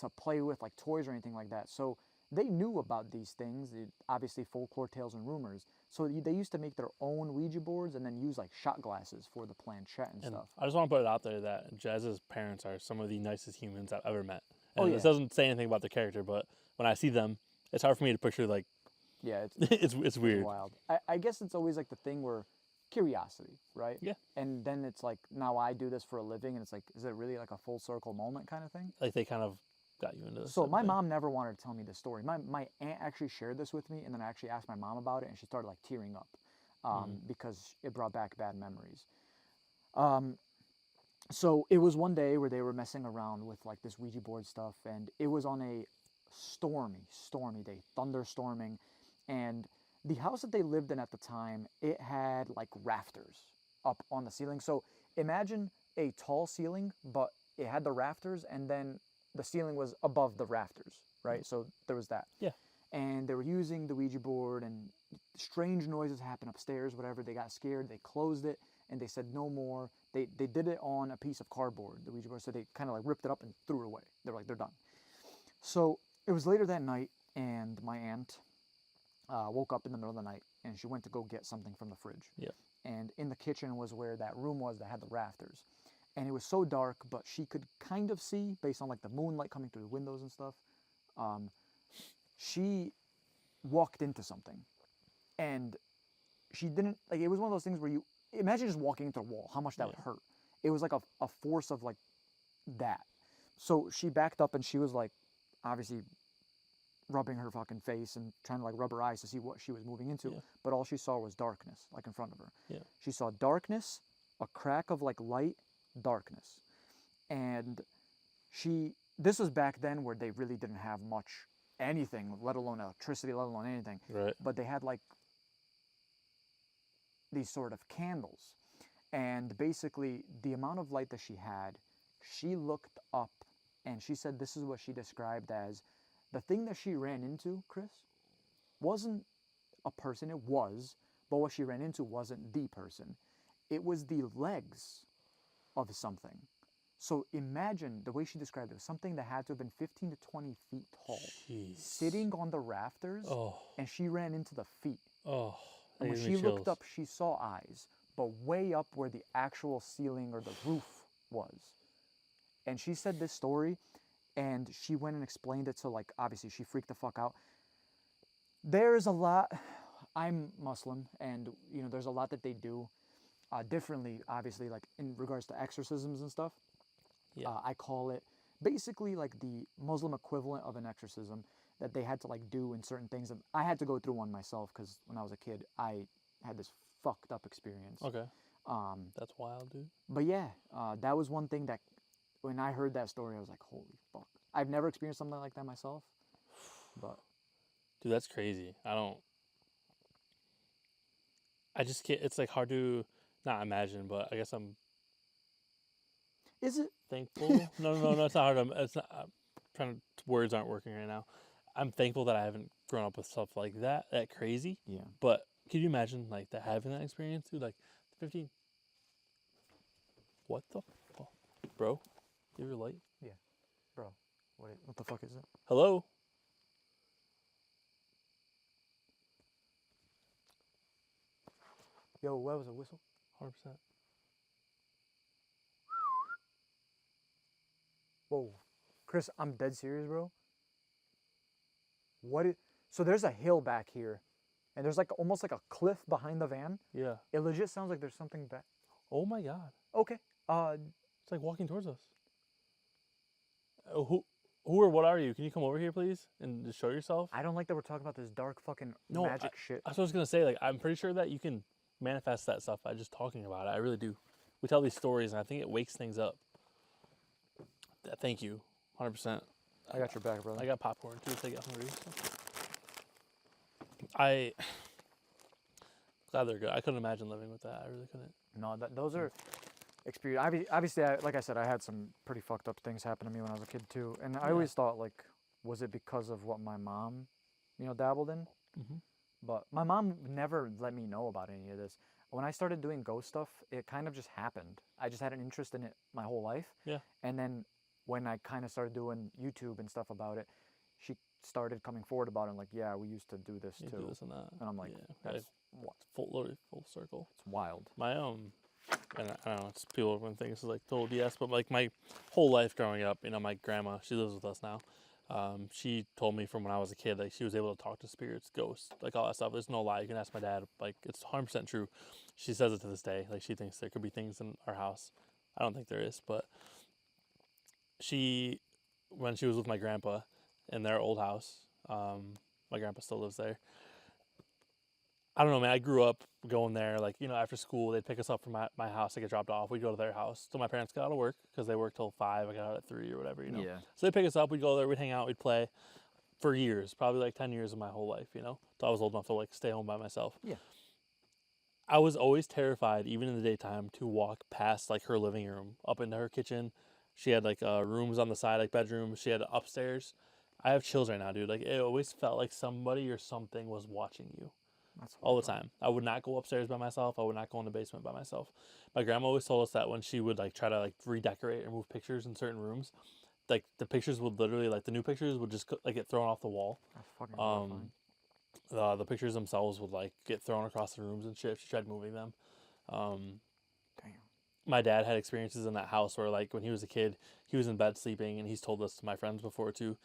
to play with, like toys or anything like that. So they knew about these things, obviously folklore tales and rumors. So they used to make their own Ouija boards and then use like shot glasses for the planchette and And stuff. I just want to put it out there that Jazz's parents are some of the nicest humans I've ever met. And Oh, yeah. this doesn't say anything about their character, but when I see them, it's hard for me to picture like Yeah, it's weird. wild. I guess it's always like the thing where curiosity, right? Yeah. And then it's like, now I do this for a living, and it's like, is it really like a full circle moment kind of thing? Like they kind of got you into this. So type of my thing. mom never wanted to tell me this story. My aunt actually shared this with me, and then I actually asked my mom about it, and she started like tearing up because it brought back bad memories. So it was one day where they were messing around with like this Ouija board stuff, and it was on a stormy day, thunderstorming, and the house that they lived in at the time, it had like rafters up on the ceiling. So imagine a tall ceiling, but it had the rafters, and then the ceiling was above the rafters, right? So there was that. Yeah. And they were using the Ouija board, and strange noises happened upstairs, whatever. They got scared, they closed it, and they said no more. They did it on a piece of cardboard, the Ouija board, so they kind of like ripped it up and threw it away. They're like, they're done. So it was later that night, and my aunt woke up in the middle of the night, and she went to go get something from the fridge. Yeah. And in the kitchen was where that room was that had the rafters. And it was so dark, but she could kind of see, based on like the moonlight coming through the windows and stuff. She walked into something, and she didn't, like, it was one of those things where you imagine just walking into a wall, how much that would hurt. It was like a force of like that. So she backed up, and she was like obviously rubbing her fucking face and trying to like rub her eyes to see what she was moving into. Yeah. But all she saw was darkness, like in front of her. Yeah. She saw darkness, a crack of like light, darkness. And this was back then where they really didn't have much anything, let alone electricity, let alone anything. Right. But they had like these sort of candles. And basically the amount of light that she looked up, and she said this is what she described as the thing that she ran into, Chris, wasn't a person. It was, but what she ran into wasn't the person. It was the legs of something. So imagine the way she described it, something that had to have been 15 to 20 feet tall, Jeez. sitting on the rafters, and she ran into the feet. Oh. And when she looked up, she saw eyes, but way up where the actual ceiling or the roof was. And she said this story, and she went and explained it, so like obviously she freaked the fuck out. There's a lot, I'm Muslim, and you know, there's a lot that they do differently, obviously, like in regards to exorcisms and stuff. Yeah. I call it basically like the Muslim equivalent of an exorcism that they had to like do in certain things. And I had to go through one myself because when I was a kid, I had this fucked up experience. Okay. That's wild, dude. But yeah, that was one thing that when I heard that story, I was like, holy fuck. I've never experienced something like that myself, but. Dude, that's crazy. I just can't, it's like hard to not imagine, but I guess I'm Is it? thankful. No, it's not hard. It's not, I'm words aren't working right now. I'm thankful that I haven't grown up with stuff like that crazy. Yeah. But could you imagine like having that experience, dude? Like 15. What the fuck? Bro, you have your light? Yeah. Bro, what the fuck is it? Hello? Yo, what was a whistle? 100%. Whoa. Chris, I'm dead serious, bro. So there's a hill back here, and there's like almost like a cliff behind the van. Yeah. It legit sounds like there's something back. Oh my God. Okay. It's like walking towards us. Who or what are you? Can you come over here, please, and just show yourself? I don't like that we're talking about this dark fucking No, magic shit. That's what I was gonna say. Like, I'm pretty sure that you can manifest that stuff by just talking about it. I really do. We tell these stories, and I think it wakes things up. Thank you, 100%. I got your back, brother. I got popcorn too. So I get hungry. I glad they're good. I couldn't imagine living with that. I really couldn't. No, those are experience. Obviously, like I said, I had some pretty fucked up things happen to me when I was a kid too, and I always thought like, was it because of what my mom, dabbled in? Mm-hmm. But my mom never let me know about any of this. When I started doing ghost stuff, it kind of just happened. I just had an interest in it my whole life. Yeah. And then when I kind of started doing YouTube and stuff about it, she started coming forward about it and like, yeah, we used to do this You too. do this and that. And I'm like, that's full circle. It's wild. My and I don't know, it's people when things is like total BS, but like my whole life growing up, my grandma, she lives with us now. She told me from when I was a kid, like she was able to talk to spirits, ghosts, like all that stuff. There's no lie. You can ask my dad. Like it's 100% true. She says it to this day. Like she thinks there could be things in our house. I don't think there is, but when she was with my grandpa in their old house, my grandpa still lives there. I don't know, man. I grew up going there, like, after school, they'd pick us up from my house to get dropped off. We'd go to their house. So my parents got out of work because they worked till 5. I got out at 3 or whatever, Yeah. So they'd pick us up. We'd go there. We'd hang out. We'd play for years, probably like 10 years of my whole life, Till I was old enough to like stay home by myself. Yeah. I was always terrified, even in the daytime, to walk past like her living room, up into her kitchen. She had like rooms on the side, like bedrooms. She had upstairs. I have chills right now, dude. Like it always felt like somebody or something was watching you. That's all the time. I would not go upstairs by myself. I would not go in the basement by myself. My grandma always told us that when she would like try to like redecorate or move pictures in certain rooms, like the pictures would literally like the new pictures would just like get thrown off the wall. That's fucking horrifying. The pictures themselves would like get thrown across the rooms and shit if she tried moving them. Damn. My dad had experiences in that house where like when he was a kid, he was in bed sleeping, and he's told this to my friends before too.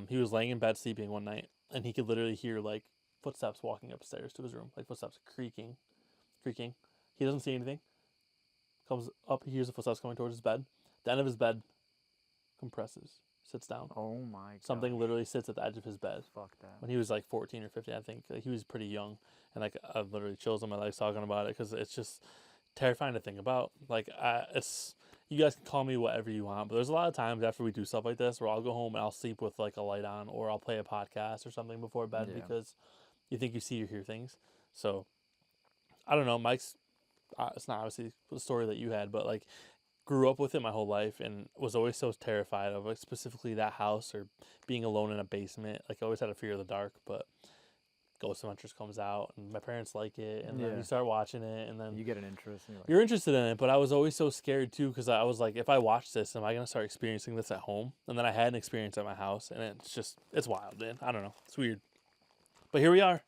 He was laying in bed sleeping one night, and he could literally hear like footsteps walking upstairs to his room, like footsteps creaking. He doesn't see anything. Comes up, he hears the footsteps coming towards his bed. The end of his bed compresses, sits down. Oh my god. Something literally sits at the edge of his bed. Fuck that. When he was like 14 or 15, I think. Like, he was pretty young, and like I literally chills on my legs talking about it because it's just terrifying to think about. Like you guys can call me whatever you want, but there's a lot of times after we do stuff like this where I'll go home and I'll sleep with like a light on, or I'll play a podcast or something before bed because you think you see or hear things. So, I don't know, Mike's, it's not obviously the story that you had, but like, grew up with it my whole life and was always so terrified of like specifically that house or being alone in a basement. Like, I always had a fear of the dark, but Ghost Adventures comes out and my parents like it, and then you start watching it, and then you get an interest. And you're interested in it, but I was always so scared too because I was like, if I watch this, am I going to start experiencing this at home? And then I had an experience at my house, and it's wild, man. I don't know. It's weird. But here we are.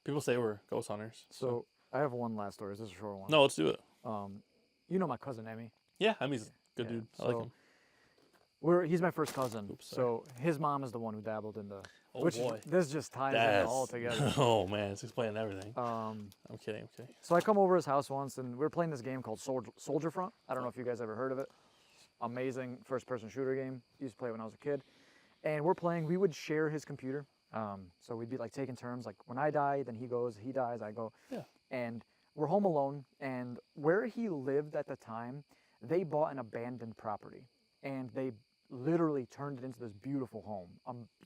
People say we're ghost hunters. So I have one last story. Is this a short one? No, let's do it. You know my cousin Emmy? Yeah, I mean, he's a good dude. I like him. He's my first cousin. Oops, so his mom is the one who dabbled in the. Oh which boy. This just ties it all together. Oh man, it's explaining everything. I'm kidding. So I come over his house once, and we were playing this game called Soldier Front. I don't know if you guys ever heard of it. Amazing first-person shooter game. Used to play when I was a kid. And we're playing. We would share his computer. So we'd be like taking turns. Like when I die, then he goes. He dies, I go. Yeah. And we're home alone. And where he lived at the time, they bought an abandoned property, and they literally turned it into this beautiful home.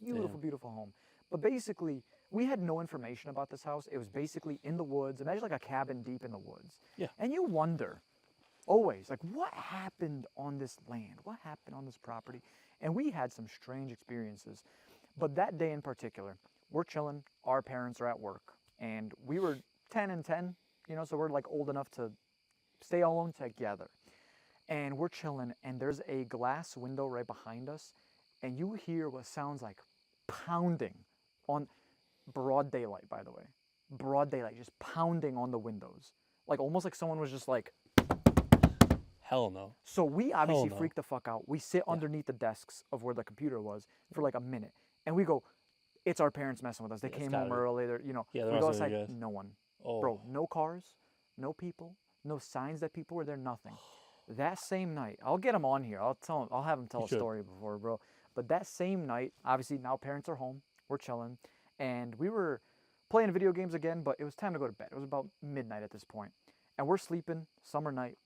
Beautiful home. But basically, we had no information about this house. It was basically in the woods. Imagine like a cabin deep in the woods. Yeah. And you wonder, always, like, what happened on this land? What happened on this property? And we had some strange experiences. But that day in particular, we're chilling. Our parents are at work. And we were 10 and 10, so we're like old enough to stay alone together. And we're chilling, and there's a glass window right behind us, and you hear what sounds like pounding on broad daylight, by the way. Broad daylight, just pounding on the windows. Like almost like someone was just like Hell no. So we obviously no. freak the fuck out. We sit underneath the desks of where the computer was for like a minute, and we go, "It's our parents messing with us. They Yeah, it's came gotta home be. early. They're, you know." Yeah, they're we go messing with you outside. guys. No one, Oh. bro. No cars, no people, no signs that people were there. Nothing. That same night, I'll get them on here. I'll tell them. I'll have them tell You a should. story before, bro. But that same night, obviously now parents are home. We're chilling, and we were playing video games again. But it was time to go to bed. It was about midnight at this point, and we're sleeping. Summer night.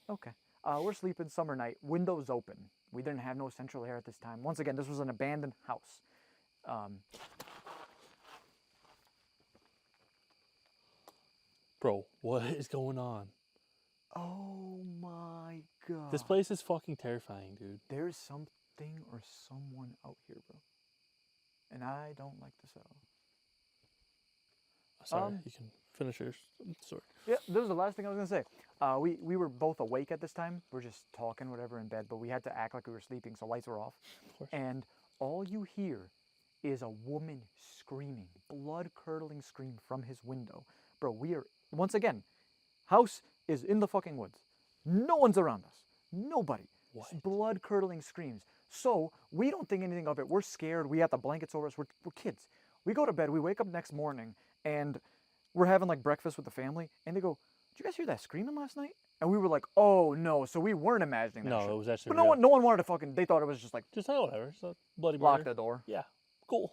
Okay. We're sleeping summer night, windows open. We didn't have no central air at this time. Once again, this was an abandoned house. Bro, what is going on? Oh my god. This place is fucking terrifying, dude. There's something or someone out here, bro. And I don't like this at all. Sorry, you can finish your story. Yeah, this was the last thing I was gonna say. We were both awake at this time. We're just talking, whatever, in bed, but we had to act like we were sleeping, so lights were off. Of course. And all you hear is a woman screaming, blood-curdling scream from his window. Bro, we are, once again, house is in the fucking woods. No one's around us. Nobody. What? Blood-curdling screams. So we don't think anything of it. We're scared. We got the blankets over us. We're kids. We go to bed. We wake up next morning, and we're having like breakfast with the family, and they go, "Did you guys hear that screaming last night?" And we were like, "Oh no!" So we weren't imagining that. No, shit. it was actually. But no one wanted to fucking. They thought it was just like Just like whatever. It's a bloody lock murder. the door. Yeah, cool.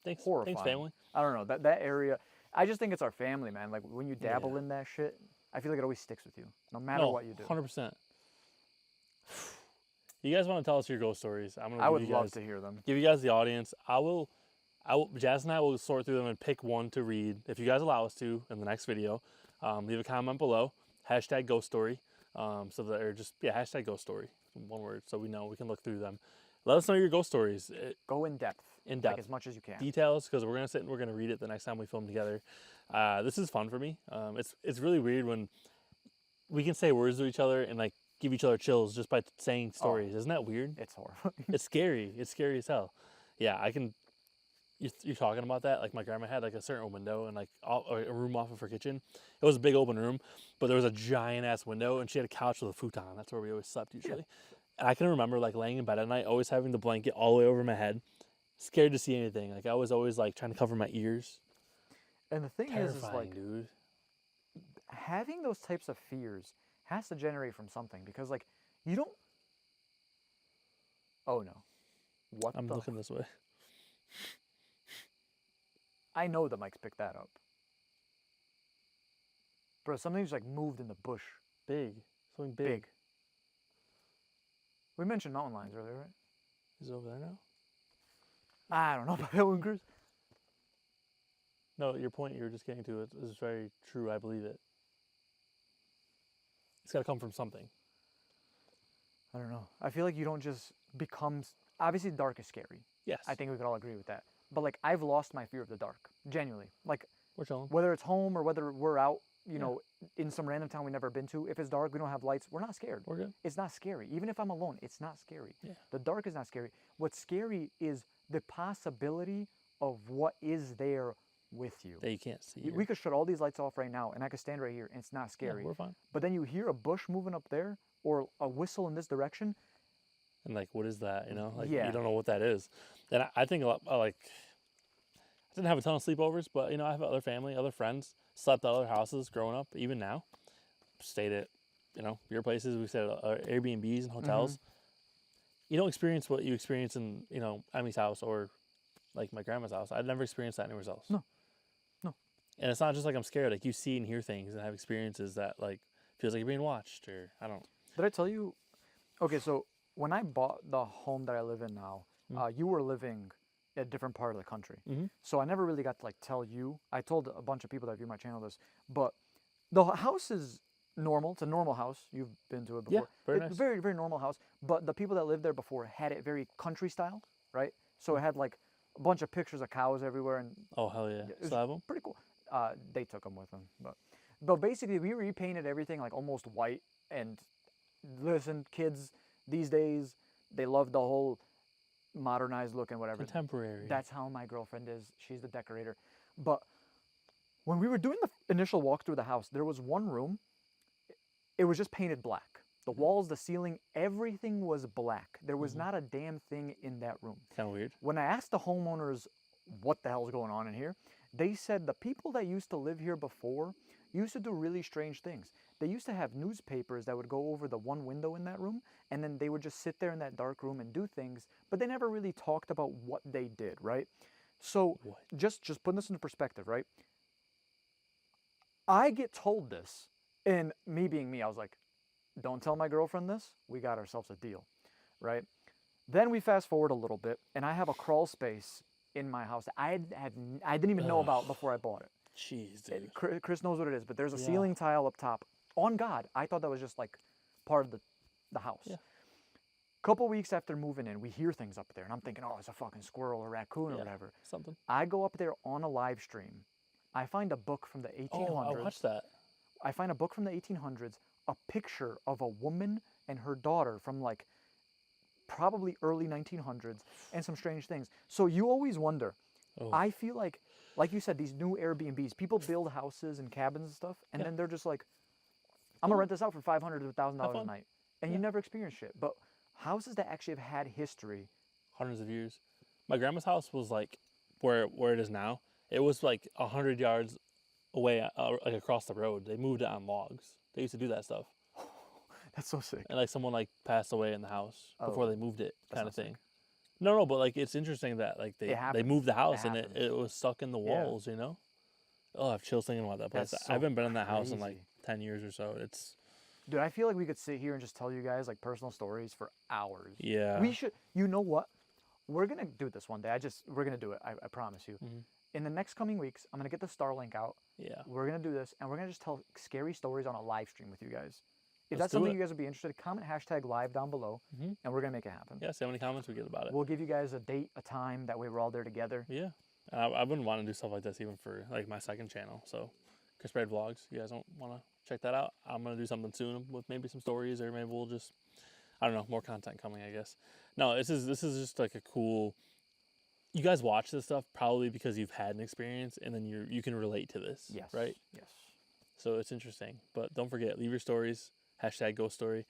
Thanks, Horrifying. thanks, family. I don't know that area. I just think it's our family, man. Like when you dabble in that shit, I feel like it always sticks with you, no matter what you do. 100%. You guys want to tell us your ghost stories? I would love to hear them. Give you guys the audience. I will. Jazz and I will sort through them and pick one to read if you guys allow us to in the next video. Leave a comment below. Hashtag ghost story. So that or just hashtag ghost story. One word, so we know we can look through them. Let us know your ghost stories. Go in depth. In depth. Like as much as you can. Details, because we're gonna sit and we're gonna read it the next time we film together. This is fun for me. It's really weird when we can say words to each other and like give each other chills just by saying stories. Isn't that weird? It's horrifying. It's scary. It's scary as hell. Yeah, I can. You're talking about that. Like my grandma had like a certain window and like a room off of her kitchen. It was a big open room, but there was a giant ass window, and she had a couch with a futon. That's where we always slept usually. Yeah. And I can remember like laying in bed at night, always having the blanket all the way over my head, scared to see anything. Like I was always like trying to cover my ears. And the thing Terrifying, is like, dude. Having those types of fears has to generate from something because like you don't. Oh no, what? I'm looking this way. I know the mics picked that up. Bro, something just like moved in the bush. Big. Something big. We mentioned mountain lions earlier, right? Is it over there now? I don't know about Hillingers. No, your point you were just getting to is very true. I believe it. It's got to come from something. I don't know. I feel like you don't just become. Obviously, dark is scary. Yes. I think we could all agree with that. But like, I've lost my fear of the dark. Genuinely. Like, we're chilling. Whether it's home or whether we're out, you know, in some random town we've never been to. If it's dark, we don't have lights. We're not scared. We're good. It's not scary. Even if I'm alone, it's not scary. Yeah. The dark is not scary. What's scary is the possibility of what is there with you. That you can't see. We could shut all these lights off right now, and I could stand right here, and it's not scary. Yeah, we're fine. But then you hear a bush moving up there, or a whistle in this direction. And like, what is that? You know, like Yeah. you don't know what that is. And I think a lot, like, I didn't have a ton of sleepovers, but you know, I have other family, other friends, slept at other houses growing up. Even now, stayed at, you know, your places. We stayed at Airbnbs and hotels. You don't experience what you experience in, you know, Emmy's house or like my grandma's house. I'd never experienced that anywhere else. No. And it's not just like I'm scared. Like you see and hear things and have experiences that like feels like you're being watched, or I don't. Did I tell you? Okay, so when I bought the home that I live in now, you were living in a different part of the country. So I never really got to like tell you. I told a bunch of people that view my channel this, but the house is normal. It's a normal house. You've been to it before. Yeah, very It's nice. Very, very normal house. But the people that lived there before had it very country style, right? So it had like a bunch of pictures of cows everywhere, and Oh hell yeah! it was Still have them? pretty cool. They took them with them, but basically we repainted everything like almost white. And listen, kids these days, they love the whole modernized look and whatever. Contemporary. That's how my girlfriend is. She's the decorator. But When we were doing the initial walk through the house, there was one room. It was just painted black. The walls, the ceiling, everything was black. There was not a damn thing in that room. Kind of weird. When I asked the homeowners what the hell's going on in here, they said the people that used to live here before used to do really strange things. They used to have newspapers that would go over the one window in that room, and then they would just sit there in that dark room and do things, but they never really talked about what they did, right? So just putting this into perspective, right? I get told this, and me being me, I was like, don't tell my girlfriend this. We got ourselves a deal, right? Then we fast forward a little bit, and I have a crawl space in my house that I didn't even know about before I bought it. Jeez, dude. Chris knows what it is, but there's a ceiling tile up top. On God, I thought that was just like part of the house. Yeah. Couple weeks after moving in, we hear things up there, and I'm thinking, oh, it's a fucking squirrel or raccoon or whatever. Something. I go up there on a live stream. I find a book from the 1800s. Oh, I watched that. I find a book from the 1800s, a picture of a woman and her daughter from like probably early 1900s, and some strange things. So you always wonder. Oh. I feel like you said, these new Airbnbs, people build houses and cabins and stuff, and then they're just like, I'm gonna rent this out for $500 to $1,000 a night, and you never experience shit. But houses that actually have had history, hundreds of years. My grandma's house was like where it is now. It was like 100 yards away, like across the road. They moved it on logs. They used to do that stuff. that's so sick. And like someone like passed away in the house before they moved it, kind of thing. sick. No, but like it's interesting that like they moved the house and happens. it was stuck in the walls, you know. Oh, I have chills thinking about that place. That's I haven't been in that house in crazy. like 10 years or so. It's Dude, I feel like we could sit here and just tell you guys like personal stories for hours. yeah. We should. You know what? We're gonna do this one day. We're gonna do it. I promise you. In the next coming weeks, I'm gonna get the Starlink out. Yeah. We're gonna do this, and we're gonna just tell scary stories on a live stream with you guys. If Let's that's do something it. you guys would be interested in, comment #live down below, and we're gonna make it happen. Yeah, see how many comments we get about it. We'll give you guys a date, a time, that way we're all there together. Yeah. I wouldn't want to do stuff like this even for like my second channel. So Chris Baird Vlogs, you guys don't want to check that out? I'm going to do something soon with maybe some stories, or maybe we'll just, I don't know, more content coming, I guess. No, this is just like a cool, you guys watch this stuff probably because you've had an experience and then you can relate to this, Yes. right? Yes. So it's interesting. But don't forget, leave your stories, #ghost story,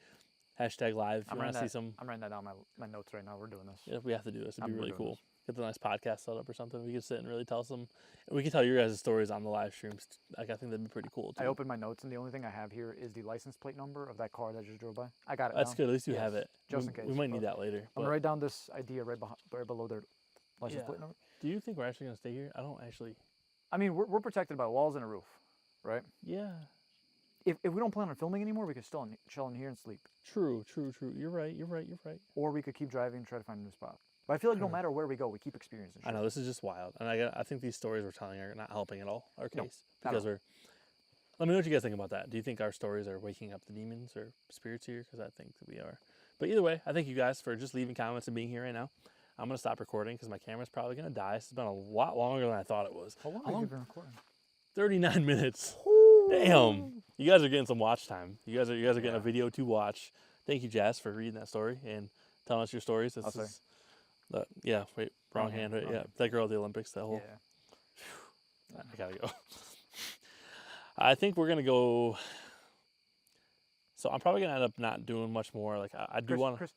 #live if you want to see some. I'm writing that down my notes right now. We're doing this. Yeah, if we have to do this, it'd be really doing cool. this. Get the nice podcast set up or something. We could sit and really tell some. We could tell your guys' stories on the live streams. Like I think that'd be pretty cool too. I opened my notes, and the only thing I have here is the license plate number of that car that just drove by. I got it. That's down. good. At least you Yes, have it. just we, in case. We might need but that later. I'm But gonna write down this idea right below their license Yeah. plate number. do you think we're actually gonna stay here? I don't actually. I mean, we're protected by walls and a roof, right? Yeah. If we don't plan on filming anymore, we could still chill in here and sleep, True. You're right. or we could keep driving and try to find a new spot. But I feel like no matter where we go, we keep experiencing shit. I know this is just wild, and I think these stories we're telling are not helping at all our No, case not at because we're. Let me know what you guys think about that. Do you think our stories are waking up the demons or spirits here? Because I think that we are. But either way, I thank you guys for just leaving comments and being here right now. I'm gonna stop recording because my camera's probably gonna die. This has been a lot longer than I thought it was. How long have you been recording? 39 minutes. Damn. You guys are getting some watch time. You guys are getting a video to watch. Thank you, Jazz, for reading that story and telling us your stories. This I'll is wait, wrong hand. Right? wrong Yeah, hand. that girl at the Olympics, that whole Yeah. I gotta go. I think we're gonna go. So I'm probably gonna end up not doing much more. Like I do want to. Chris.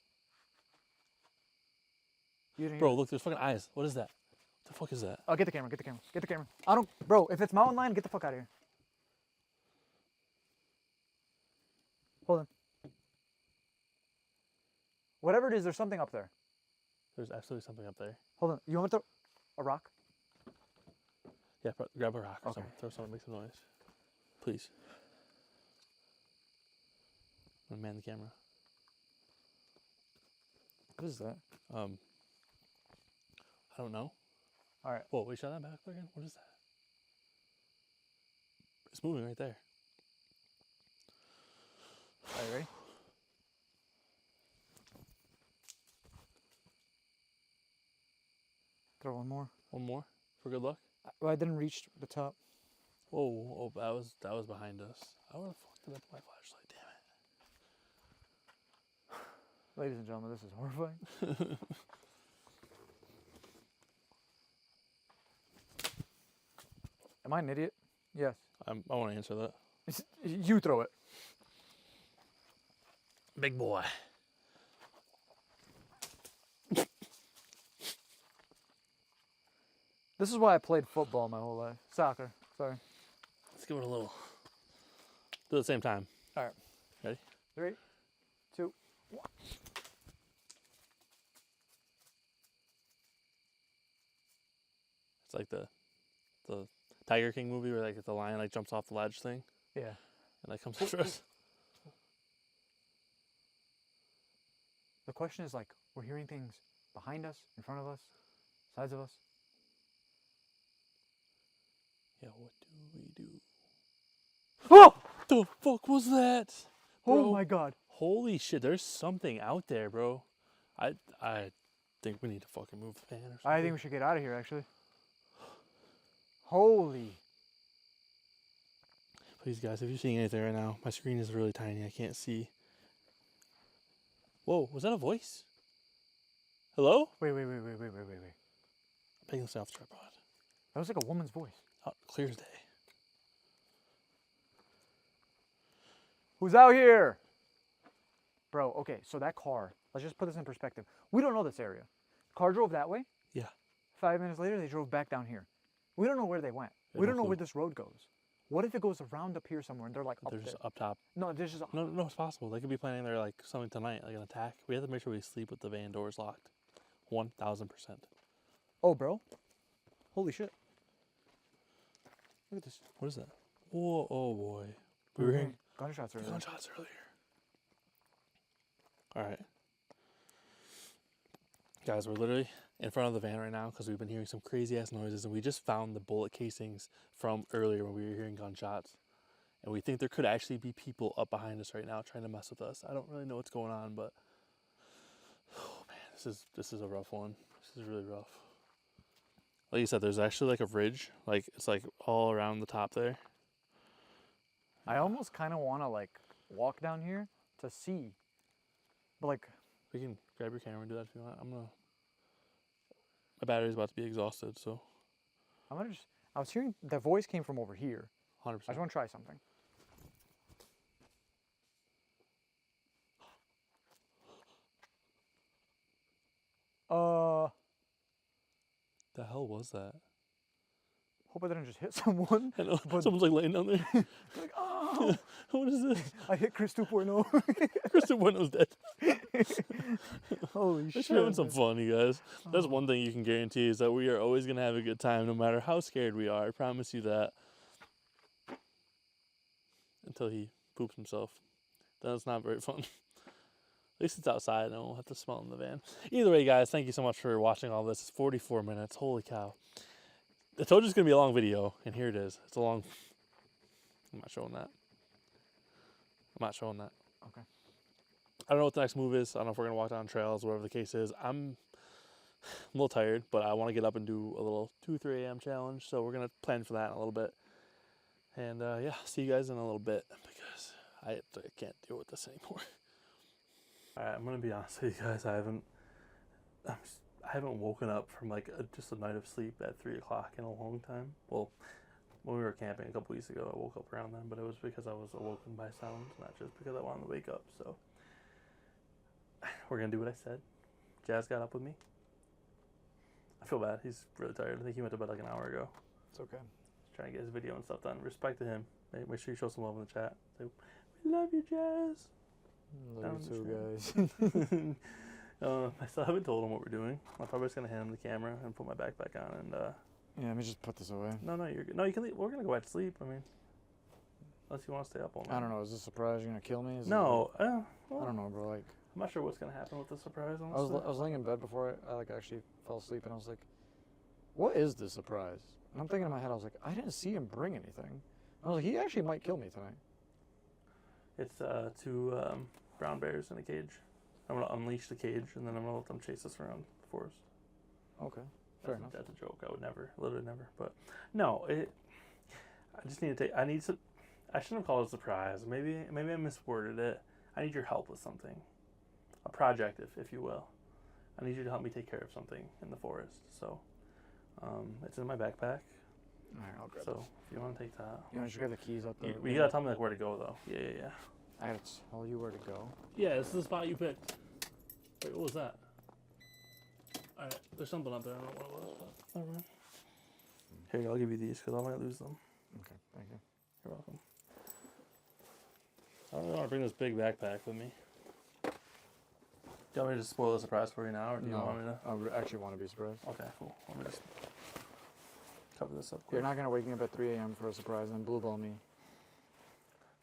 You didn't Bro, hear- look, there's fucking eyes. What is that? What the fuck is that? Oh, get the camera. I don't, bro. If it's mountain lion, get the fuck out of here. Hold on. Whatever it is, there's something up there. There's absolutely something up there. Hold on. You want me to throw a rock? Yeah, grab a rock or Okay. something. Throw something, make some noise. Please. I'm gonna man the camera. What is that? I don't know. All right. Whoa, wait, shut that back again? What is that? It's moving right there. Are you ready? Throw one more. One more for good luck. Well, I didn't reach the top. Whoa, that was behind us. I would have fucked it up with my flashlight, damn it. Ladies and gentlemen, this is horrifying. Am I an idiot? Yes. I want to answer that. You throw it. Big boy. This is why I played football my whole life. Soccer. Sorry. Let's give it a little. Do it at the same time. All right. Ready? 3, 2, 1. It's like the Tiger King movie where like the lion like jumps off the ledge thing Yeah. and like comes after us. The question is like, we're hearing things behind us, in front of us, sides of us. Yeah, what do we do? Oh! The fuck was that? Oh Bro. my God. Holy shit, there's something out there, bro. I think we need to fucking move the fan or something. I think we should get out of here, actually. Holy. Please, guys, if you're seeing anything right now, my screen is really tiny. I can't see. Whoa, was that a voice? Hello? Wait. I'm picking this off the tripod. That was like a woman's voice. Oh, clear as day. Who's out here? Bro, okay, so that car, let's just put this in perspective. We don't know this area. Car drove that way. Yeah. 5 minutes later, they drove back down here. We don't know where they went. Yeah, We no don't know clue. where this road goes. What if it goes around up here somewhere and they're like up They're there? just up top. No, there's just No, it's possible. They could be planning their like something tonight, like an attack. We have to make sure we sleep with the van doors locked. 1000%. Oh, bro. Holy shit. Look at this. What is that? Whoa, oh boy. We were hearing gunshots earlier. gunshots earlier. All right. Guys, we're literally in front of the van right now because we've been hearing some crazy ass noises, and we just found the bullet casings from earlier when we were hearing gunshots. And we think there could actually be people up behind us right now trying to mess with us. I don't really know what's going on, but oh man, this is a rough one. This is really rough. Like you said, there's actually like a ridge, like it's like all around the top there. I almost kind of want to like walk down here to see. But like, We can grab your camera and do that if you want. My battery's about to be exhausted, so I'm gonna just, I was hearing, that voice came from over here. 100%. I just want to try something. The hell was that? Hope I didn't just hit someone. I know. But- Someone's like laying down there. Like, oh, What is this? I hit Chris 2.0. Kristen Bueno's dead. Holy We're shit. having some fun, you guys. That's one thing you can guarantee is that we are always going to have a good time no matter how scared we are. I promise you that. Until he poops himself. Then it's not very fun. At least it's outside and we'll have to smell it in the van. Either way, guys, thank you so much for watching all this. It's 44 minutes. Holy cow. I told you it's going to be a long video, and here it is. It's a long... I'm not showing that. Okay. I don't know what the next move is. I don't know if we're going to walk down trails, whatever the case is. I'm a little tired, but I want to get up and do a little 2-3 a.m. challenge. So we're going to plan for that in a little bit. And yeah, see you guys in a little bit because I can't deal with this anymore. All right, I'm going to be honest with you guys. I haven't woken up from like just a night of sleep at 3 o'clock in a long time. Well, when we were camping a couple weeks ago, I woke up around then, but it was because I was awoken by sounds, not just because I wanted to wake up. So we're going to do what I said. Jazz got up with me. I feel bad. He's really tired. I think he went to bed like an hour ago. It's okay. He's trying to get his video and stuff done. Respect to him. Make sure you show some love in the chat. Say, we love you, Jazz. Love you too, guys. I still haven't told him what we're doing. I'm probably just going to hand him the camera and put my backpack on and... Yeah, let me just put this away. No, you're good. No, you can leave. We're going to go back to sleep. I mean, unless you want to stay up all night. I don't know. Is this a surprise? You're going to kill me? Is No. Well, Well, I don't know, bro. Like, I'm not sure what's going to happen with the surprise, I honestly. was laying in bed before I like actually fell asleep, and I was like, what is this surprise? And I'm thinking in my head, I was like, I didn't see him bring anything. I was like, he actually might kill me tonight. It's 2 brown bears in a cage. I'm going to unleash the cage, and then I'm going to let them chase us around the forest. Okay. Fair enough. That's a joke. I would never, literally never. But no, I just need to take. I shouldn't have called it a surprise. Maybe I misworded it. I need your help with something, a project, if you will. I need you to help me take care of something in the forest. So, it's in my backpack. Alright, I'll grab So if you want to take that. You want to just grab the keys up there? You gotta tell me like where to go though. Yeah. I gotta tell you where to go. Yeah, this is the spot you picked. Wait, what was that? Alright, there's something up there. I don't know what it was, but never mind. Here, I'll give you these because I might lose them. Okay, thank you. You're welcome. I don't really want to bring this big backpack with me. Do you want me to just spoil the surprise for you now, or do you want me to? I actually want to be surprised. Okay, cool. Let me just cover this up quick. You're not gonna wake me up at 3 a.m. for a surprise and blue ball me.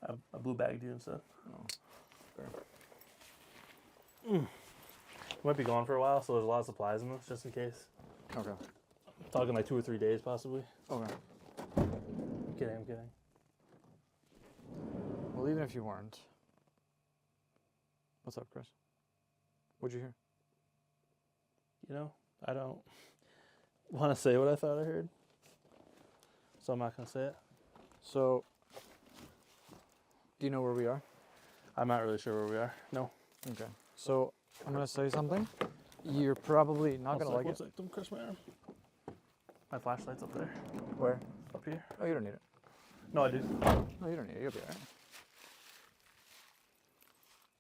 I blue bagged you instead. Oh, fair. You might be gone for a while, so there's a lot of supplies in this, just in case. Okay. I'm talking like 2 or 3 days, possibly. Okay. I'm kidding. Well, even if you weren't. What's up, Chris? What'd you hear? You know, I don't want to say what I thought I heard, so I'm not gonna say it. So, do you know where we are? I'm not really sure where we are. No. Okay. So, I'm gonna say something. You're probably not gonna like it. Don't crush my arm. My flashlight's up there. Where? Up here. Oh, you don't need it. No, I do. No, you don't need it. You'll be alright.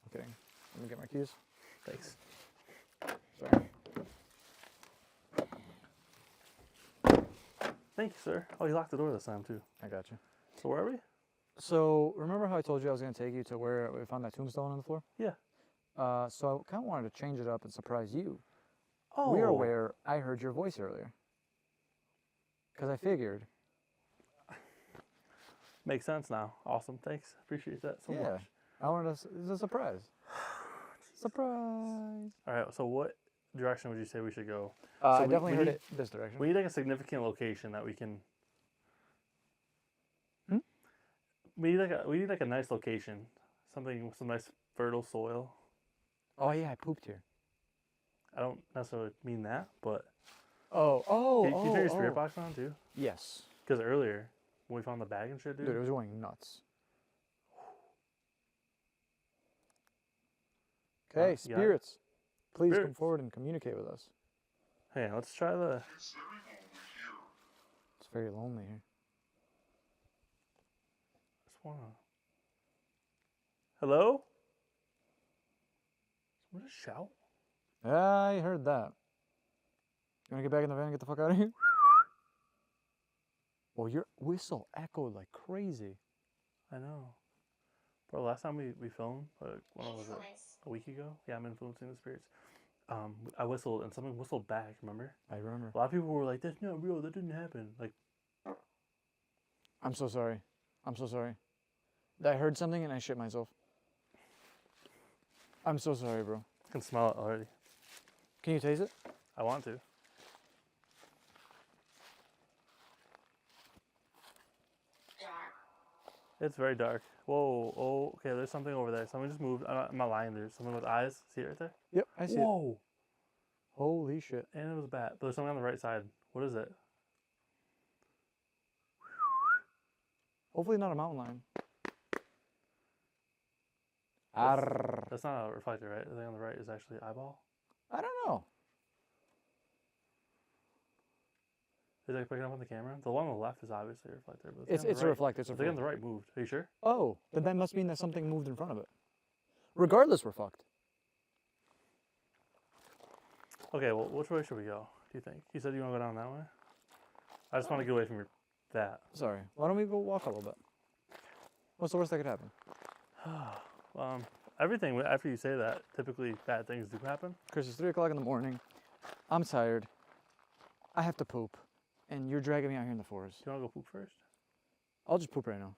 I'm kidding. Let me get my keys. Thanks. Sorry. Thank you, sir. Oh, you locked the door this time, too. I got you. So where are we? So, remember how I told you I was going to take you to where we found that tombstone on the floor? Yeah. So I kind of wanted to change it up and surprise you. Oh. We are where I heard your voice earlier. Because I figured. Makes sense now. Awesome. Thanks. Appreciate that so much. I wanted to, it's a surprise. Surprise. All right. So what direction would you say we should go? I definitely heard it this direction. We need like a significant location that we can. We need like a nice location, something with some nice fertile soil. Oh yeah, I pooped here. I don't necessarily mean that, but Oh. can you turn your spirit box on too? Yes. Because earlier when we found the bag and shit, dude. Dude, it was going nuts. Okay, spirits. Please come forward and communicate with us. Hey, let's try the. It's very lonely here. Hello? Someone just shout? I heard that. You want to get back in the van and get the fuck out of here? Well, your whistle echoed like crazy. I know. Bro, last time we filmed, when was it? A week ago? Yeah, I'm influencing the spirits. I whistled and something whistled back, remember? I remember. A lot of people were like, that's not real, that didn't happen. Like, I'm so sorry. I'm so sorry. I heard something and I shit myself. I'm so sorry, bro. I can smell it already. Can you taste it? I want to. It's very dark. Whoa, oh, okay, there's something over there. Someone just moved. I'm not lying, there's someone with eyes. See it right there? Yep, I see it. Whoa. Holy shit. And it was a bat. But there's something on the right side. What is it? Hopefully not a mountain lion. That's not a reflector, right? The thing on the right is actually an eyeball. I don't know. Is it picking up on the camera? The one on the left is obviously a reflector. But It's a reflector. It's a the thing on reflector. the right moved. Are you sure? Oh, then that must mean that something moved in front of it. Regardless, we're fucked. Okay, well, which way should we go, do you think? You said you want to go down that way? I just want to get away from that. Sorry. Why don't we go walk a little bit? What's the worst that could happen? Everything, after you say that, typically bad things do happen. Chris, it's 3 o'clock in the morning. I'm tired. I have to poop. And you're dragging me out here in the forest. Do you want to go poop first? I'll just poop right now.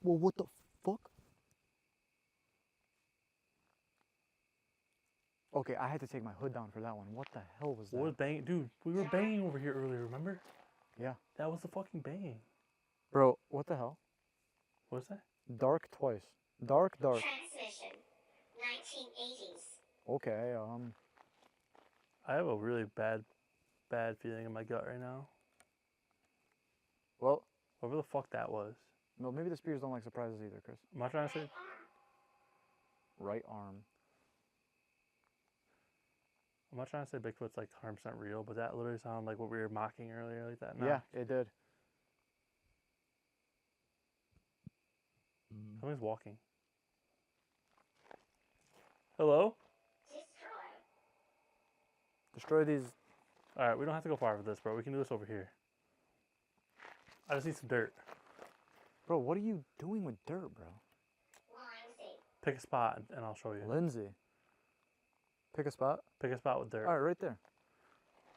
Well, what the fuck? Okay, I had to take my hood down for that one. What the hell was that? What was banging? Dude, we were banging over here earlier, remember? Yeah. That was the fucking banging. Bro, what the hell? What was that? Dark twice. Dark. Transmission, 1980s. Okay, I have a really bad feeling in my gut right now. well, Whatever the fuck that was. no, maybe the spirits don't like surprises either, Chris. I'm not trying to say. Right arm. I'm not trying to say Bigfoot's like 100% real, but that literally sounded like what we were mocking earlier, like that. Yeah, it did. Something's walking. Hello? Destroy these. All right, we don't have to go far for this, bro. We can do this over here. I just need some dirt. Bro, what are you doing with dirt, bro? Pick a spot and I'll show you. Lindsay. Pick a spot? Pick a spot with dirt. All right, right there.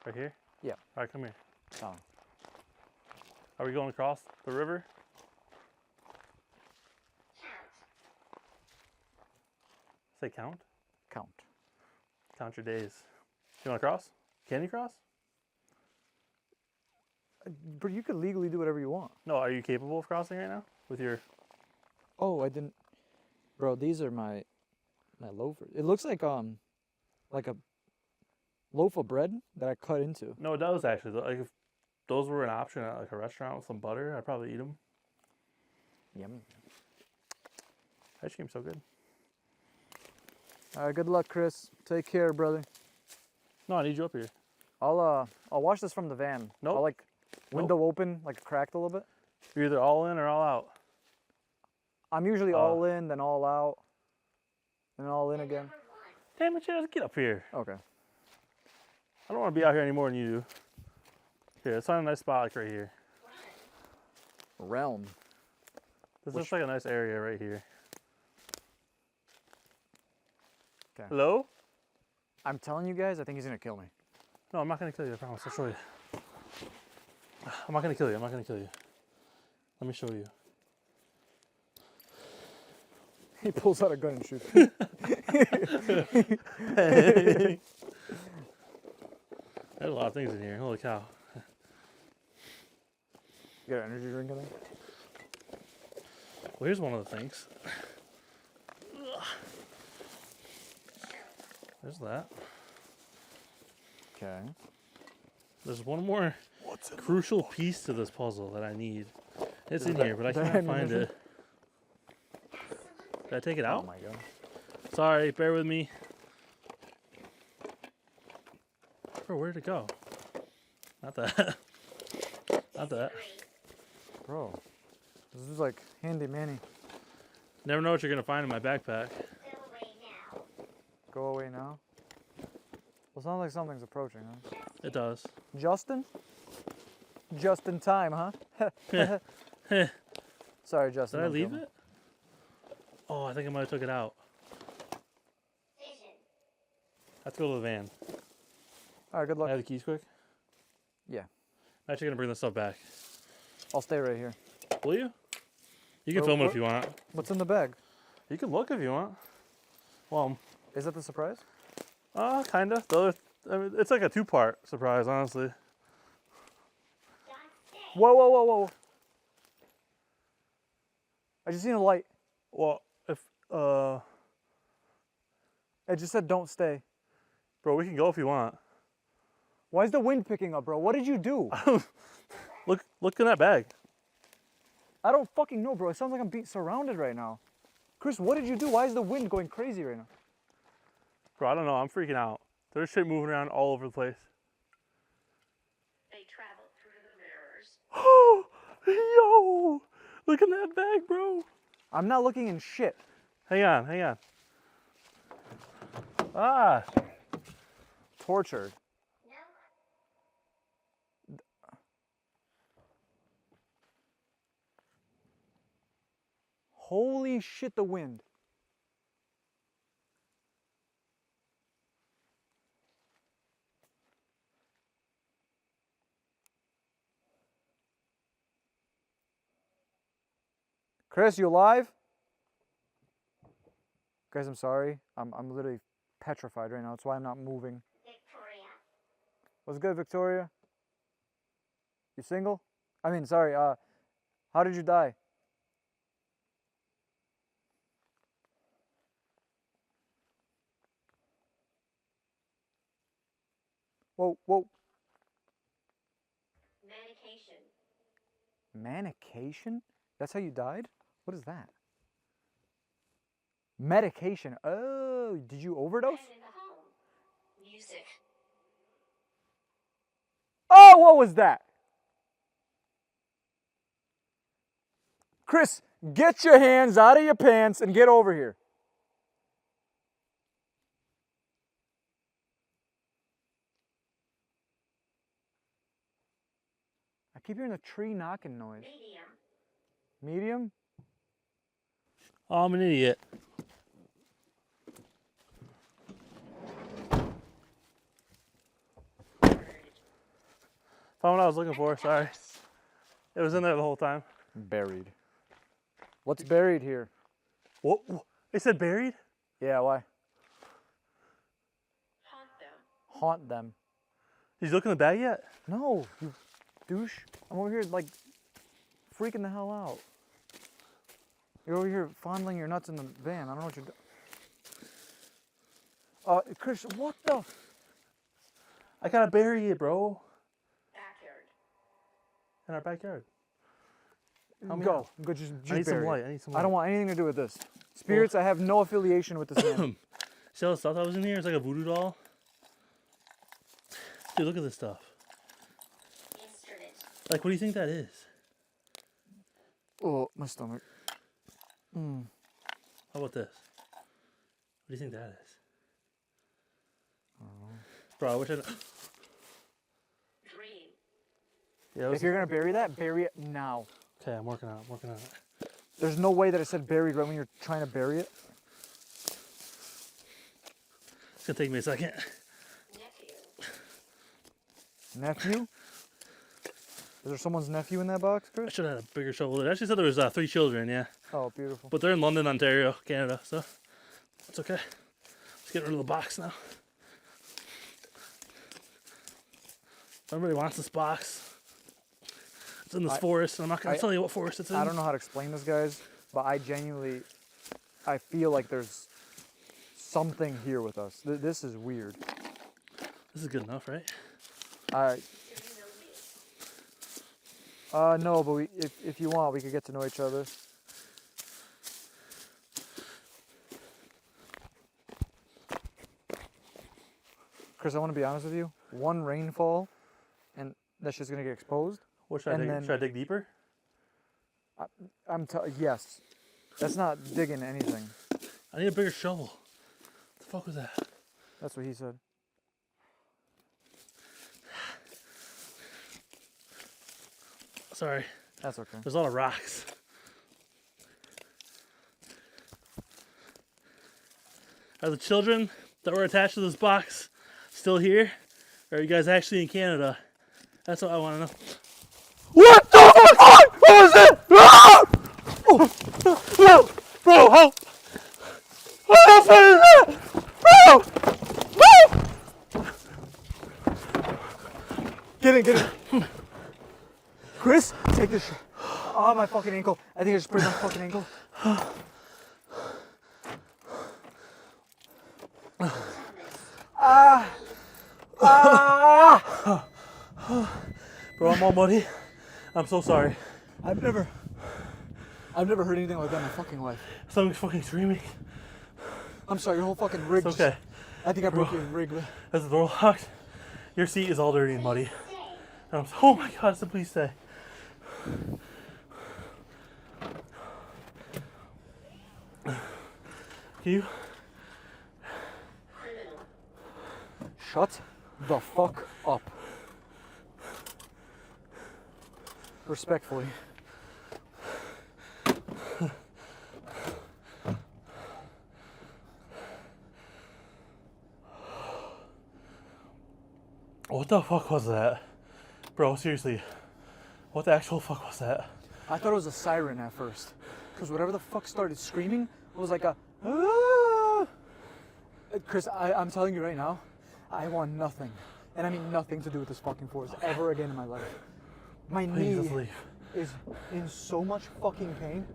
Right here? Yeah. All right, come here. Oh. Are we going across the river? Say count? Count. Count your days. You want to cross? Can you cross? But you could legally do whatever you want. No, are you capable of crossing right now? With your... Oh, I didn't. Bro, these are my loafers. It looks like a loaf of bread that I cut into. No, it does actually. Like if those were an option at like a restaurant with some butter, I'd probably eat them. Yummy. Ice cream's so good. All right, good luck, Chris. Take care, brother. No, I need you up here. I'll watch this from the van. Nope. I'll like window open, like cracked a little bit. You're either all in or all out. I'm usually all in, then all out, then all in again. Damn it, just get up here. Okay. I don't want to be out here any more than you do. Here, let's find a nice spot like right here. Realm. This looks like a nice area right here. Okay. Hello? I'm telling you guys, I think he's gonna kill me. No, I'm not gonna kill you, I promise. I'll show you. I'm not gonna kill you, I'm not gonna kill you. Let me show you. He pulls out a gun and shoots. There's a lot of things in here. Holy cow. You got an energy drink in there? Well, here's one of the things. There's that. Okay. There's one more crucial piece to this puzzle that I need. It's in here, but I can't find it. Did I take it out? Oh my god. Sorry, bear with me. Bro, where'd it go? Not that. Not that. Bro, this is like handy manny. Never know what you're gonna find in my backpack. Go away now. Well, sounds like something's approaching, huh? It does. Justin? Just in time, huh? Sorry, Justin. Did I leave it? Oh, I think I might have took it out. Let's go to the van. All right, good Can I luck. have the keys quick? Yeah. I'm actually gonna bring this stuff back. I'll stay right here. Will you? You can film it if you want. What's in the bag? You can look if you want. Well, Is that the surprise? kinda. The other, I mean, it's like a two-part surprise, honestly. Whoa, whoa, whoa, whoa. I just seen a light. Well, if It just said don't stay. bro, we can go if you want. Why is the wind picking up, bro? What did you do? Look in that bag. I don't fucking know, bro. It sounds like I'm being surrounded right now. Chris, what did you do? Why is the wind going crazy right now? Bro, I don't know. I'm freaking out. There's shit moving around all over the place. They travel through the mirrors. Oh, yo! Look in that bag, bro. I'm not looking in shit. Hang on, hang on. Ah, Tortured. Holy shit, the wind. Chris, you alive? Guys, I'm sorry. I'm literally petrified right now. That's why I'm not moving. Victoria. What's good, Victoria? You single? I mean, sorry, how did you die? Whoa, whoa. Medication. Manication? That's how you died? What is that? Medication. Oh, did you overdose? And in the home. Music. Oh, what was that? Chris, get your hands out of your pants and get over here. I keep hearing a tree knocking noise. Medium. Medium? Oh, I'm an idiot. Found what I was looking for, sorry. It was in there the whole time. Buried. What's buried here? What? They said buried? Yeah, why? Haunt them. Haunt them. Did you look in the bag yet? No, you douche. I'm over here like freaking the hell out. You're over here fondling your nuts in the van. I don't know what you're doing. Chris, what the? I gotta bury it, bro. Backyard. In our backyard. Go. Go, just I need some bury it. light. I need some light. I don't want anything to do with this. Spirits, I have no affiliation with this man. See all the stuff that was in here? It's like a voodoo doll. Dude, look at this stuff. Instrument. Like, what do you think that is? Oh, my stomach. How about this? What do you think that is? Bro, I wish I... Dream. Yeah, it was... If you're going to bury that, bury it now. Okay, I'm working on it. I'm working on it. There's no way that it said buried right when you're trying to bury it. It's gonna take me a second. Nephew. Nephew? Is there someone's nephew in that box, I Chris? should have had a bigger shovel. It actually said there was 3 children, yeah. Oh, beautiful. But they're in London, Ontario, Canada, so it's okay. Let's get rid of the box now. Everybody wants this box. It's in this forest, and I'm not going to tell you what forest it's in. I don't know how to explain this, guys, but I feel like there's something here with us. This is weird. This is good enough, right? No, but if you want, we could get to know each other. Chris, I want to be honest with you. One rainfall, and that shit's gonna get exposed. What should I dig? Should I dig deeper? Yes. That's not digging anything. I need a bigger shovel. What the fuck was that? That's what he said. Sorry. That's okay. There's a lot of rocks. Are the children that were attached to this box still here? Or are you guys actually in Canada? That's what I want to know. What the fuck? What was it? Ah! Oh. Bro, help! What the fuck is that? Bro! Get in. Chris, take this. Oh, my fucking ankle. I think I just sprained my fucking ankle. Bro, I'm all muddy. I'm so sorry. I've never heard anything like that in my fucking life. Something's fucking screaming. I'm sorry, your whole fucking rig. It's okay. I think I broke your rig. As the door locked, your seat is all dirty and muddy. And oh my god, so please stay. Can you? Shut the fuck up. Respectfully. What the fuck was that? Bro, seriously. What the actual fuck was that? I thought it was a siren at first. Because whatever the fuck started screaming was like a... Ah! Chris, I'm telling you right now, I want nothing. And I mean nothing to do with this fucking forest ever again in my life. My Please just knee leave. is in so much fucking pain.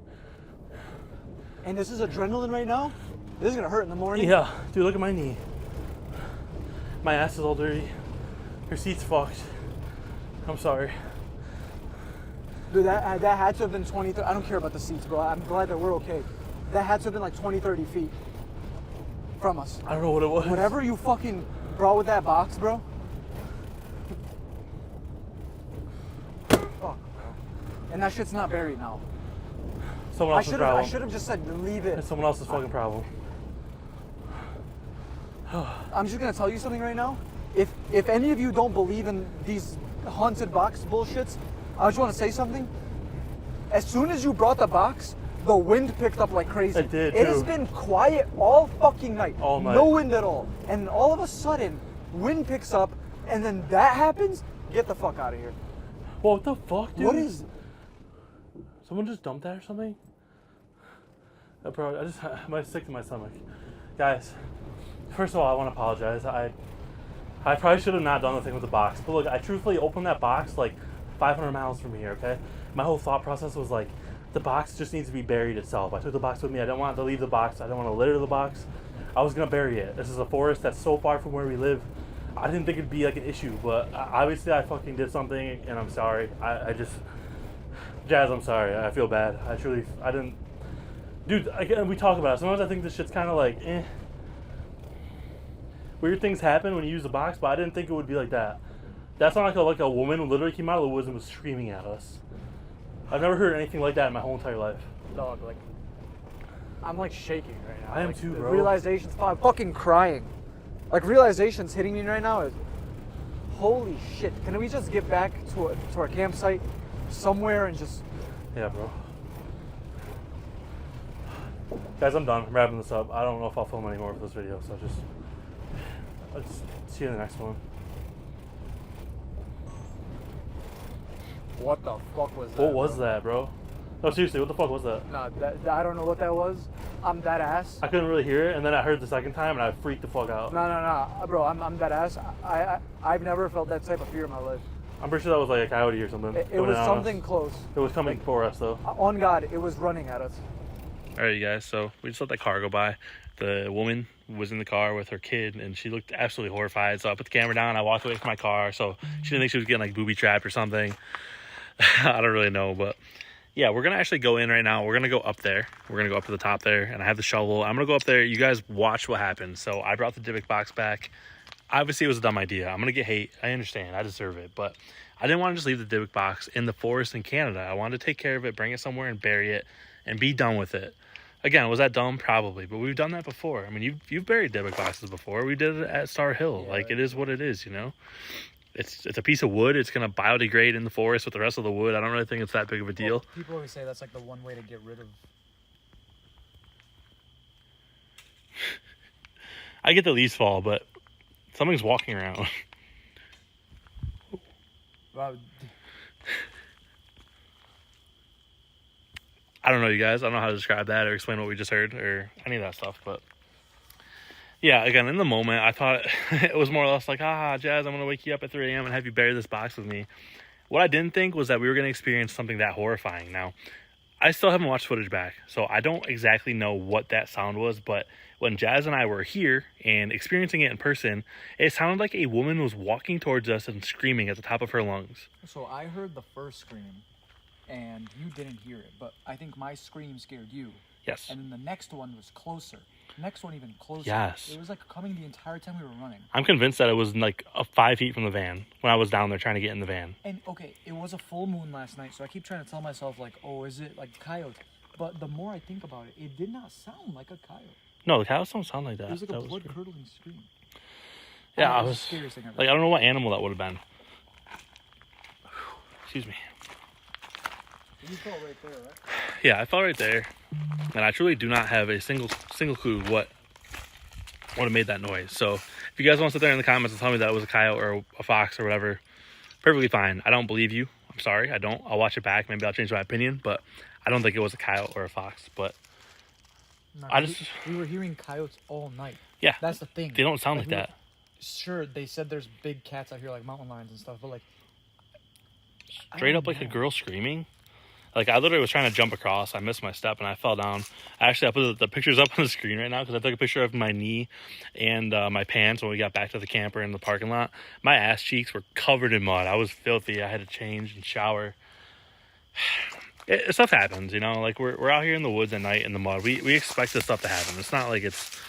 And this is adrenaline right now. This is gonna hurt in the morning. Yeah, dude, look at my knee. My ass is all dirty. Your seat's fucked. I'm sorry. Dude, that had to have been 20, I don't care about the seats, bro. I'm glad that we're okay. That had to have been like 20, 30 feet from us. I don't know what it was. Whatever you fucking brought with that box, bro. and that shit's not buried now. Someone else's problem. I should have just said leave it. It's someone else's fucking problem. I'm just gonna tell you something right now. If any of you don't believe in these haunted box bullshits, I just want to say something. As soon as you brought the box, the wind picked up like crazy. It did, It has too. been quiet all fucking night. All night. No wind at all. And all of a sudden, wind picks up, and then that happens. Get the fuck out of here. What the fuck, dude? What is? Someone just dumped that or something? I might sick to my stomach. Guys, first of all, I want to apologize. I probably should have not done the thing with the box. But look, I truthfully opened that box like 500 miles from here, okay? My whole thought process was like, the box just needs to be buried itself. I took the box with me. I didn't want to leave the box. I didn't want to litter the box. I was going to bury it. This is a forest that's so far from where we live. I didn't think it'd be like an issue, but obviously I fucking did something, and I'm sorry. I just... Jazz, I'm sorry. I feel bad. I didn't... Dude, we talk about it. Sometimes I think this shit's kind of like, weird things happen when you use the box, but I didn't think it would be like that. That's not like a woman who literally came out of the woods and was screaming at us. I've never heard anything like that in my whole entire life. Dog, like, I'm like shaking right now. I am like, too, the bro. Realization's, I'm fucking crying. Like, realization's hitting me right now is, holy shit. Can we just get back to our campsite somewhere and just... Yeah, bro. Guys, I'm done. I'm wrapping this up. I don't know if I'll film any more of this video, so I'll just see you in the next one. What the fuck was that? What was that, bro? No, seriously, what the fuck was that? No, I don't know what that was. I'm that ass. I couldn't really hear it, and then I heard it the second time, and I freaked the fuck out. No, bro, I'm that ass. I've never felt that type of fear in my life. I'm pretty sure that was like a coyote or something. It coming was at us. something close. It was coming for us, though. On God, it was running at us. All right, you guys. So we just let that car go by. The woman was in the car with her kid, and she looked absolutely horrified. So I put the camera down. I walked away from my car, so she didn't think she was getting like booby trapped or something. I don't really know, but yeah, we're gonna actually go in right now. We're gonna go up there. We're gonna go up to the top there, and I have the shovel. I'm gonna go up there. You guys watch what happens. So I brought the Dybbuk box back. Obviously, it was a dumb idea. I'm gonna get hate. I understand. I deserve it, but I didn't want to just leave the Dybbuk box in the forest in Canada. I wanted to take care of it, bring it somewhere, and bury it, and be done with it. Again, was that dumb? Probably, but we've done that before. I mean, you've buried Dybbuk boxes before. We did it at Star Hill. Yeah, like, it is what it is, you know? It's a piece of wood. It's going to biodegrade in the forest with the rest of the wood. I don't really think it's that big of a deal. Well, people always say that's like the one way to get rid of... I get the leaves fall, but something's walking around. Wow. I don't know, you guys. I don't know how to describe that or explain what we just heard or any of that stuff, but yeah, again, in the moment, I thought it was more or less like, Jazz, I'm going to wake you up at 3 a.m. and have you bury this box with me. What I didn't think was that we were going to experience something that horrifying. Now, I still haven't watched footage back, so I don't exactly know what that sound was, but when Jazz and I were here and experiencing it in person, it sounded like a woman was walking towards us and screaming at the top of her lungs. So I heard the first scream, and you didn't hear it, but I think my scream scared you. Yes. And then the next one was closer. Next one even closer. Yes. It was like coming the entire time we were running. I'm convinced that it was like 5 feet from the van when I was down there trying to get in the van. And okay, it was a full moon last night, so I keep trying to tell myself like, oh, is it like coyote? But the more I think about it, it did not sound like a coyote. No, the cows don't sound like that. It was like That a was blood-curdling scream. Yeah, And I it was the scariest thing I've like, I ever don't know what animal that would have been. Excuse me. You felt right there, right? Yeah, I fell right there, and I truly do not have a single clue what would have made that noise. So if you guys want to sit there in the comments and tell me that it was a coyote or a fox or whatever, perfectly fine. I don't believe you. I'm sorry. I don't. I'll watch it back. Maybe I'll change my opinion, but I don't think it was a coyote or a fox. But No, I just... we were hearing coyotes all night. Yeah. That's the thing. They don't sound like we that. Sure, they said there's big cats out here, like mountain lions and stuff, but like... Straight up like a girl screaming. Like, I literally was trying to jump across. I missed my step, and I fell down. Actually, I put the pictures up on the screen right now because I took a picture of my knee and my pants when we got back to the camper in the parking lot. My ass cheeks were covered in mud. I was filthy. I had to change and shower. Stuff happens, you know? Like, we're out here in the woods at night in the mud. We expect this stuff to happen. It's not like it's,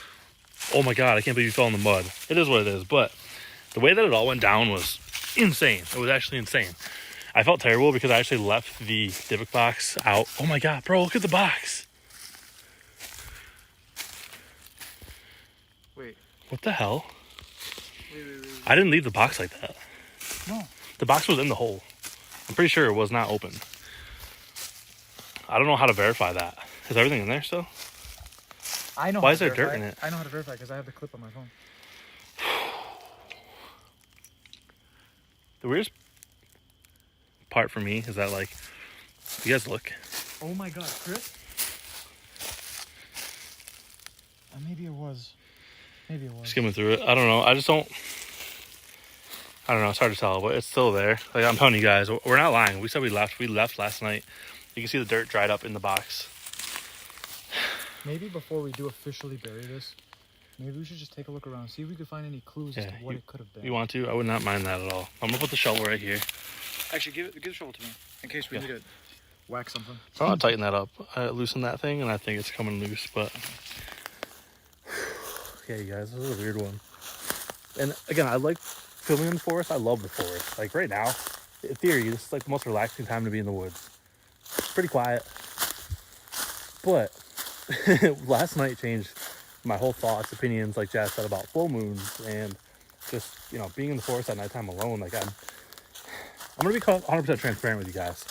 oh, my God, I can't believe you fell in the mud. It is what it is. But the way that it all went down was insane. It was actually insane. I felt terrible because I actually left the Dybbuk box out. Oh my god, bro, look at the box. Wait. What the hell? Wait. I didn't leave the box like that. No. The box was in the hole. I'm pretty sure it was not open. I don't know how to verify that. Is everything in there still? I know. Why how is to there dirt verify in it. it? I know how to verify because I have the clip on my phone. The weirdest part for me is that, like, you guys look. Oh my god, Chris. Maybe it was. Skimming through it. I don't know. I don't know. It's hard to tell, but it's still there. Like, I'm telling you guys, we're not lying. We said we left. We left last night. You can see the dirt dried up in the box. Maybe before we do officially bury this, maybe we should just take a look around, see if we could find any clues as to what it could have been. You want to? I would not mind that at all. I'm gonna put the shovel right here. Actually, give the shovel to me in case we need to whack something. So I'm gonna tighten that up. I loosen that thing, and I think it's coming loose. But yeah, you guys, this is a weird one. And again, I like filming in the forest. I love the forest. Like right now, in theory, this is like the most relaxing time to be in the woods. It's pretty quiet. But last night changed my whole thoughts, opinions, like Jazz said, about full moons and just, you know, being in the forest at nighttime alone. Like I'm gonna be 100% transparent with you guys.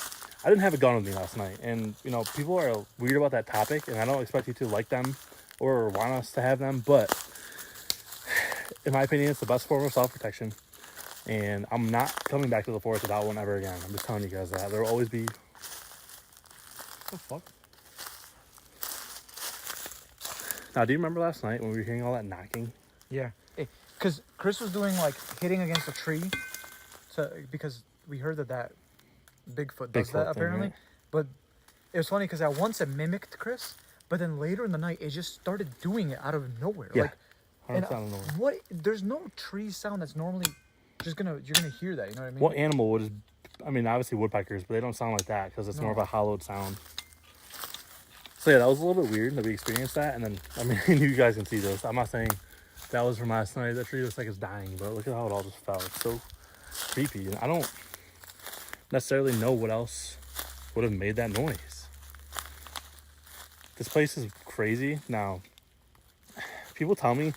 I didn't have a gun with me last night, and you know, people are weird about that topic, and I don't expect you to like them or want us to have them, but in my opinion, it's the best form of self-protection, and I'm not coming back to the forest without one ever again. I'm just telling you guys that. There will always be... What the fuck? Now, do you remember last night when we were hearing all that knocking? Yeah. Because Chris was doing, like, hitting against a tree, because we heard that Bigfoot does that, apparently. Right? But it was funny because at once it mimicked Chris, but then later in the night, it just started doing it out of nowhere. Yeah. Like, and what? There's no tree sound that's normally you're gonna hear that. You know what I mean? What animal would? I mean, obviously woodpeckers, but they don't sound like that because it's more of a hollowed sound. So yeah, that was a little bit weird that we experienced that, and then I mean, you guys can see this. I'm not saying that was from last night. That tree looks like it's dying, but look at how it all just fell. It's so creepy, and I don't necessarily know what else would have made that noise. This place is crazy. Now, people tell me,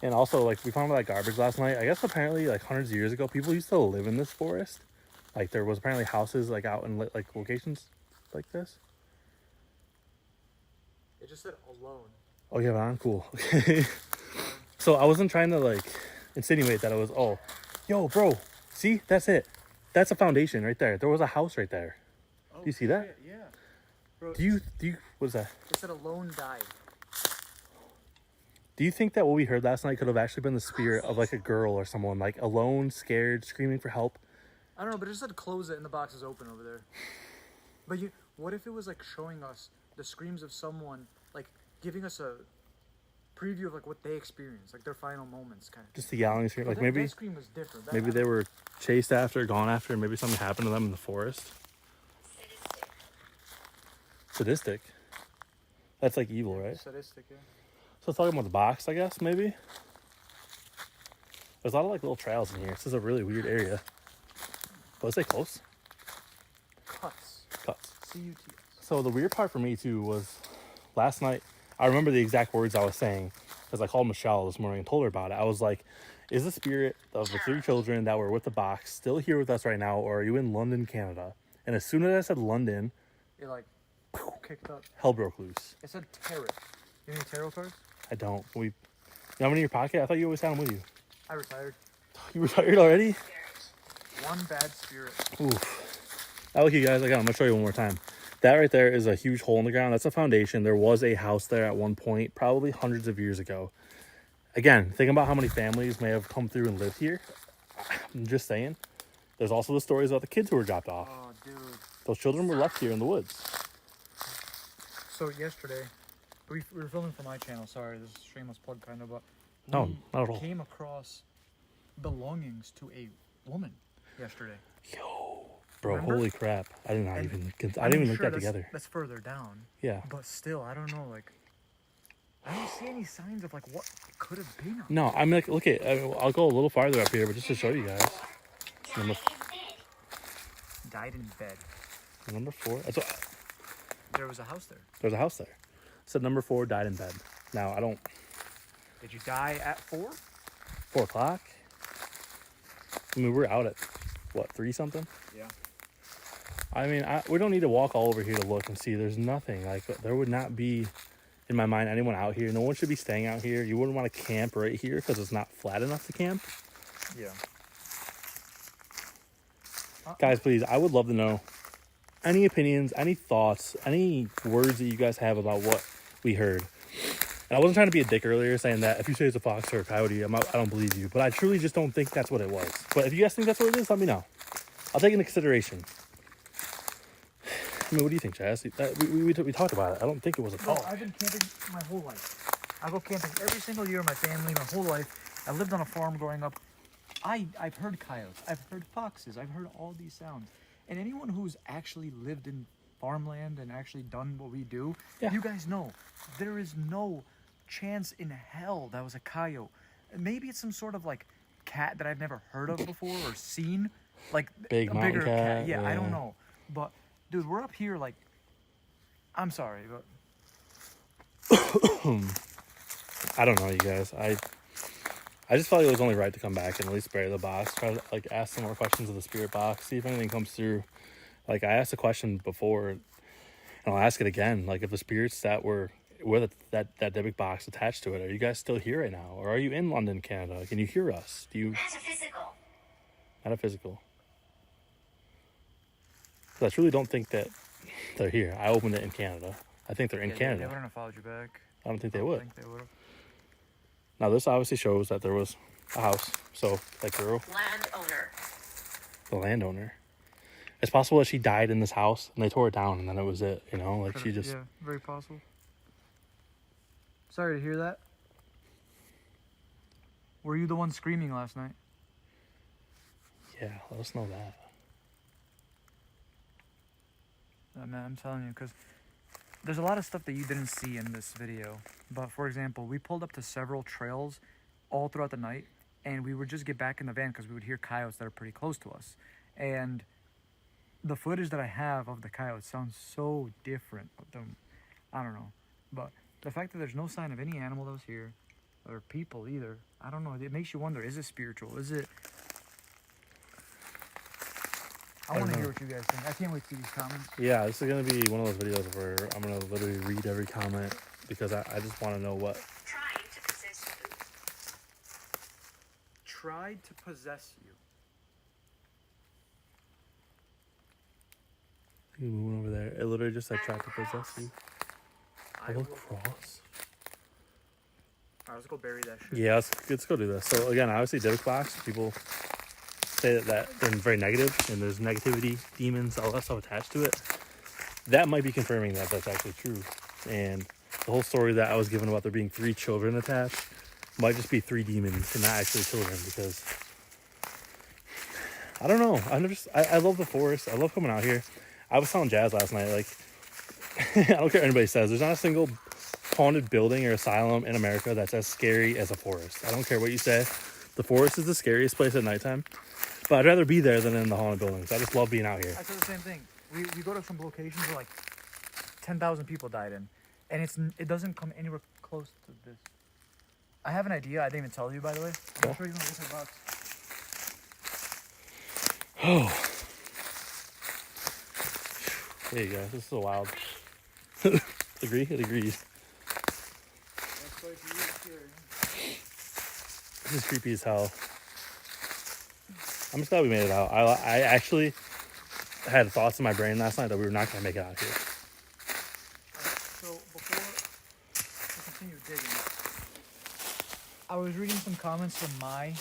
and also, like, we found all that garbage last night. I guess apparently, like, hundreds of years ago, people used to live in this forest. Like, there was apparently houses, like, out in, like, locations like this. It just said alone. Oh, yeah, man, cool. Okay. So I wasn't trying to, like, insinuate that it was, oh, yo, bro, see? That's it. That's a foundation right there. There was a house right there. Oh, do you see that? Yeah. Bro, Do you, what is that? it said alone died. Do you think that what we heard last night could have actually been the spirit of, like, a girl or someone, like, alone, scared, screaming for help? I don't know, but it just said close it and the box is open over there. But what if it was, like, showing us the screams of someone, like, giving us a preview of, like, what they experienced, like, their final moments, kind of. Just the yelling scream. Like, maybe that scream was different. maybe they were chased after, gone after, maybe something happened to them in the forest. Sadistic. That's, like, evil, right? Sadistic, yeah. So talking about the box, I guess, maybe? There's a lot of, like, little trails in here. This is a really weird area. Let's say close. Cuts. C-U-T-S. So the weird part for me, too, was last night, I remember the exact words I was saying because I called Michelle this morning and told her about it. I was like, is the spirit of the 3 children that were with the box still here with us right now, or are you in London, Canada? And as soon as I said London, It, like, kicked up. hell broke loose. It said tarot. You have any tarot cards? I don't. You have any in your pocket? I thought you always had them with you. I retired. You retired already? One bad spirit. Oof. Now look, you guys, I'm going to show you one more time. That right there is a huge hole in the ground. That's a foundation. There was a house there at one point, probably hundreds of years ago. Again, think about how many families may have come through and lived here. I'm just saying. There's also the stories about the kids who were dropped off. Oh, dude. Those children were left here in the woods. So yesterday, we were filming for my channel. Sorry, this is a shameless plug kind of, but No, we not at all. came across belongings to a woman yesterday. Yo, bro, Remember? holy crap. I didn't And- even I look mean, that sure, together. That's further down. Yeah. But still, I don't know, like, I don't see any signs of, like, what it could have been. No, I'm like, look at, I'll go a little farther up here, but just to show you guys. I'm died in bed. Number 4. That's what, There was a house there. there's a house there. Said number 4 died in bed. Now I don't. Did you die at 4? 4 o'clock. I mean, we're out at what, 3 something? Yeah. I mean, we don't need to walk all over here to look and see. There's nothing. Like, there would not be, in my mind, anyone out here. No one should be staying out here. You wouldn't want to camp right here because it's not flat enough to camp. Yeah. Guys, please, I would love to know any opinions, any thoughts, any words that you guys have about what we heard. And I wasn't trying to be a dick earlier saying that if you say it's a fox or a coyote, I don't believe you. But I truly just don't think that's what it was. But if you guys think that's what it is, let me know. I'll take it into consideration. I mean, what do you think, Chaz? We talked about it. I don't think it was a Bro, fox. I've been camping my whole life. I go camping every single year with my family, my whole life. I lived on a farm growing up. I've heard coyotes. I've heard foxes. I've heard all these sounds. And anyone who's actually lived in farmland and actually done what we do, Yeah. you guys know there is no chance in hell that was a coyote. Maybe it's some sort of like cat that I've never heard of before or seen, like Big a mountain bigger cat, Yeah, I don't yeah. know, but dude, we're up here like. I'm sorry, but I don't know, you guys. I just felt like it was only right to come back and at least bury the box. Try to like ask some more questions of the spirit box, see if anything comes through. Like I asked a question before, and I'll ask it again. Like if the spirits that were with that big box attached to it, are you guys still here right now, or are you in London, Canada? Can you hear us? Do you Metaphysical. metaphysical? 'Cause I truly don't think that they're here. I opened it in Canada. I think they're in Canada. They wouldn't have followed you back. I don't think they I would. think they would have. Now this obviously shows that there was a house. So that girl, Landowner. the landowner, it's possible that she died in this house and they tore it down and then it was it. You know, like she just. Yeah, very possible. Sorry to hear that. Were you the one screaming last night? Yeah, let us know that. Man, I'm telling you, because there's a lot of stuff that you didn't see in this video. But for example, we pulled up to several trails all throughout the night, and we would just get back in the van because we would hear coyotes that are pretty close to us. And the footage that I have of the coyotes sounds so different. I don't know. But the fact that there's no sign of any animal that was here, or people either, I don't know. It makes you wonder, is it spiritual? Is it... I want to hear what you guys think. I can't wait to see these comments. Yeah, this is gonna be one of those videos where I'm gonna literally read every comment because I just want to know what. Trying to possess you. Tried to possess you. You moving over there? It literally just said try to possess you. I A will... little cross. Alright, let's go bury that shit. Yeah, let's go do this. So again, obviously, Divock Box. People say that they're very negative and there's negativity, demons, all that stuff attached to it. That might be confirming that that's actually true. And the whole story that I was given about there being 3 children attached might just be 3 demons and not actually children, because I don't know. I love the forest. I love coming out here. I was telling Jazz last night, like, I don't care what anybody says. There's not a single haunted building or asylum in America that's as scary as a forest. I don't care what you say. The forest is the scariest place at nighttime. But I'd rather be there than in the haunted buildings. I just love being out here. I said the same thing. We go to some locations where like 10,000 people died in, and it doesn't come anywhere close to this. I have an idea. I didn't even tell you, by the way. I'm sure you're gonna listen about. Oh. There you go. This is so wild. Agree? It agrees. This is creepy as hell. I'm just glad we made it out. I actually had thoughts in my brain last night that we were not going to make it out here. So before we continue digging, I was reading some comments from my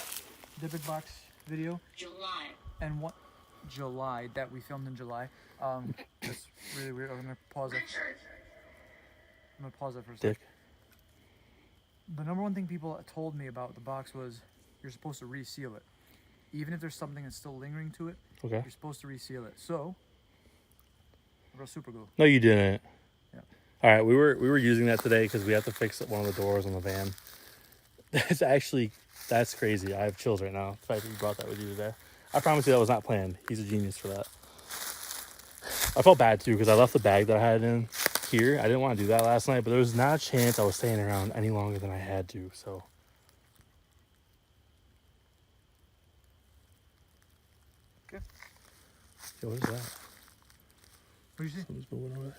Divock Box video, July. and what July that we filmed in July. It's really weird. I'm gonna pause it. Richard. I'm gonna pause it for a second. Dick. The number one thing people told me about the box was you're supposed to reseal it. Even if there's something that's still lingering to it, Okay. you're supposed to reseal it. So, I brought super glue. No, you didn't. Yeah. All right, we were using that today because we have to fix one of the doors on the van. That's crazy. I have chills right now. The fact that you brought that with you today. I promise you that was not planned. He's a genius for that. I felt bad too because I left the bag that I had in here. I didn't want to do that last night, but there was not a chance I was staying around any longer than I had to. So. Okay. Yo, what is that? What do you see? Something's moving over there.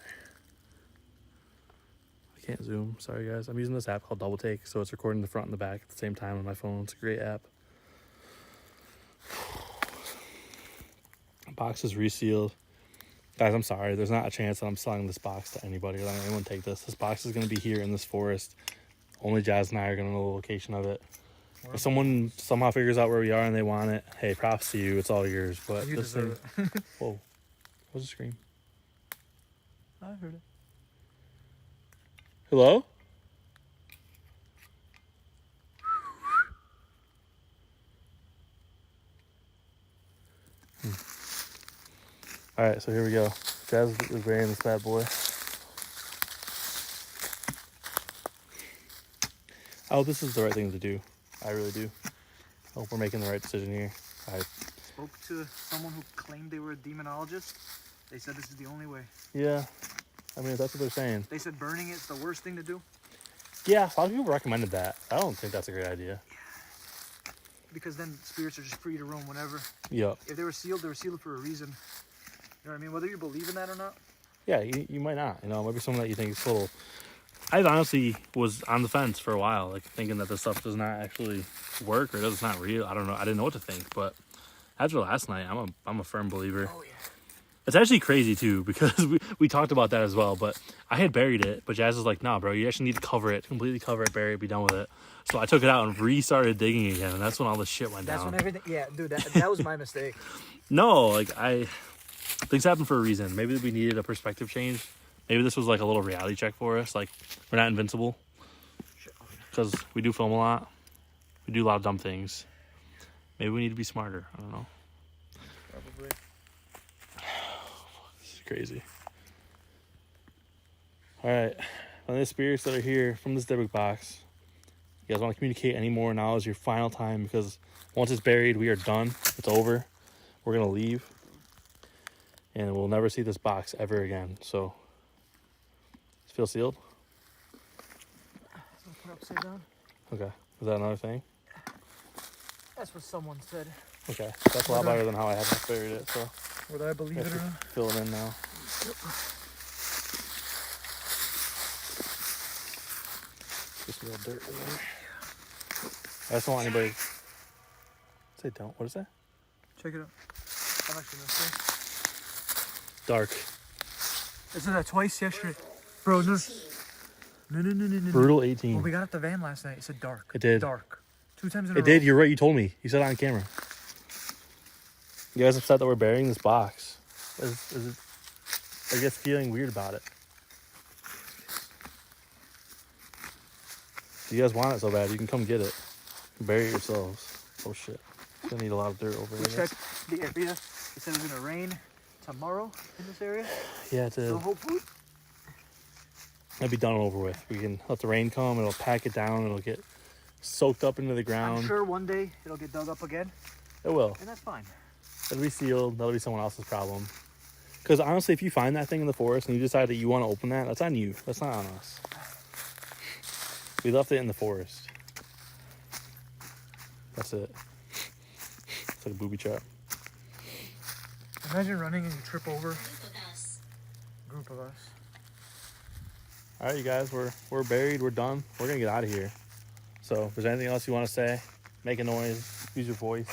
I can't zoom. Sorry, guys. I'm using this app called Double Take, so it's recording the front and the back at the same time on my phone. It's a great app. Box is resealed. Guys, I'm sorry. There's not a chance that I'm selling this box to anybody or letting anyone take this. This box is going to be here in this forest. Only Jazz and I are going to know the location of it. If someone somehow figures out where we are and they want it, hey, props to you. It's all yours. But You this thing... deserve it. Whoa. What was the scream? I heard it. Hello? All right, so here we go. Jazz is wearing this bad boy. Oh, this is the right thing to do. I really do. I hope we're making the right decision here. I Spoke to someone who claimed they were a demonologist. They said this is the only way. Yeah, I mean, if that's what they're saying. They said burning it's the worst thing to do Yeah, a lot of people recommended that. I don't think that's a great idea. because then spirits are just free to roam whenever. Yep. If they were sealed for a reason. You know what I mean? Whether you believe in that or not. Yeah, you might not. You know, it might be something that you think is a little... I honestly was on the fence for a while, like thinking that this stuff does not actually work or it's not real. I don't know. I didn't know what to think, but after last night, I'm a firm believer. Oh yeah. It's actually crazy too because we talked about that as well. But I had buried it, but Jazz was like, "Nah, bro, you actually need to cover it, completely cover it, bury it, be done with it." So I took it out and restarted digging again, and that's when all this shit went That's down. when everything. Yeah, dude, that was my mistake. No, like things happen for a reason. Maybe we needed a perspective change. Maybe this was like a little reality check for us. Like we're not invincible because we do film a lot. We do a lot of dumb things. Maybe we need to be smarter. I don't know. Probably. This is crazy. All right, on the spirits that are here from this Dybbuk box, you guys want to communicate anymore? Now is your final time because once it's buried, we are done. It's over. We're gonna leave, and we'll never see this box ever again. So, does it feel sealed? Put it upside down. Okay. Is that another thing? That's what someone said. Okay. That's a lot better than how I had buried it. So, Whether I believe it or not. fill it in now. Just a little dirt in there. I just don't want anybody. Say don't. What is that? Check it out. I'm actually gonna say. Dark. I said that twice yesterday. Bro, no. No. Brutal 18. When we got up the van last night, it said dark. It did. Dark. 2 times in a row. It did. You're right. You told me. You said it on camera. You guys upset that we're burying this box? Is it? Are you guys feeling weird about it? If you guys want it so bad, you can come get it. Bury it yourselves. Oh shit. It's gonna need a lot of dirt over We there. checked the area. It said it was gonna rain tomorrow in this area. Yeah, So hopefully. it'll be done and over with. We can let the rain come. It'll pack it down. It'll get soaked up into the ground. I'm sure one day it'll get dug up again, It will. and that's fine. It'll be sealed. That'll be someone else's problem. Because honestly, if you find that thing in the forest and you decide that you want to open that, that's on you. That's not on us. We left it in the forest. That's it. It's like a booby trap. Imagine running and you trip over. Group of us. All right, you guys, we're buried. We're done. We're gonna get out of here. So, if there's anything else you want to say, make a noise, use your voice.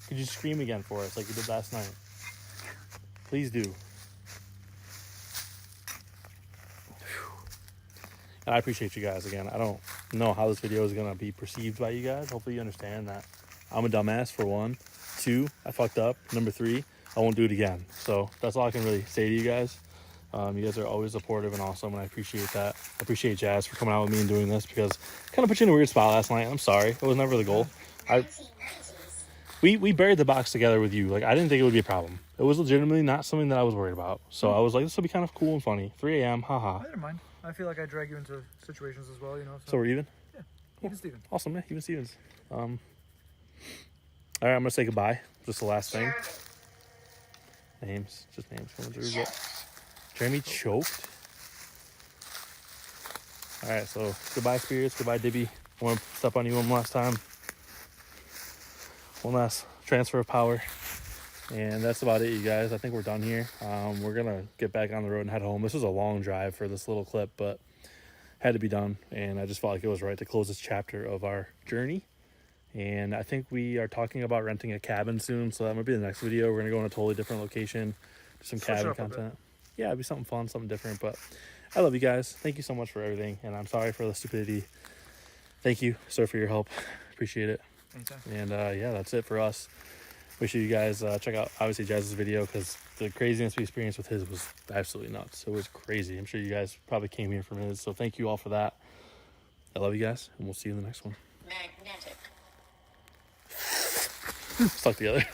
Could you scream again for us like you did last night? Please do. And I appreciate you guys again. I don't know how this video is going to be perceived by you guys. Hopefully you understand that I'm a dumbass, for 1. 2, I fucked up. Number 3, I won't do it again. So that's all I can really say to you guys. You guys are always supportive and awesome, and I appreciate that. I appreciate Jazz for coming out with me and doing this because it kind of put you in a weird spot last night. I'm sorry. It was never the goal. We buried the box together with you. Like, I didn't think it would be a problem. It was legitimately not something that I was worried about. So I was like, this will be kind of cool and funny. 3 a.m., haha. I didn't mind. I feel like I drag you into situations as well, you know. So we're even? Yeah. Even Steven. Awesome, yeah. Even Stevens. All right, I'm going to say goodbye. Just the last thing. Names, just names coming through. But Jeremy choked. All right, so goodbye, spirits. Goodbye, Dibby. I want to step on you one last time. One last transfer of power. And that's about it, you guys. I think we're done here. We're going to get back on the road and head home. This was a long drive for this little clip, but had to be done. And I just felt like it was right to close this chapter of our journey. And I think we are talking about renting a cabin soon. So that might be the next video. We're going to go in a totally different location. Do some cabin content. Yeah, it'd be something fun, something different. But I love you guys. Thank you so much for everything. And I'm sorry for the stupidity. Thank you, sir, for your help. Appreciate it. Anytime. And yeah, that's it for us. Make sure you guys check out, obviously, Jazz's video, because the craziness we experienced with his was absolutely nuts. So it was crazy. I'm sure you guys probably came here from his. So thank you all for that. I love you guys, and we'll see you in the next one. Magnetic. Stuck together.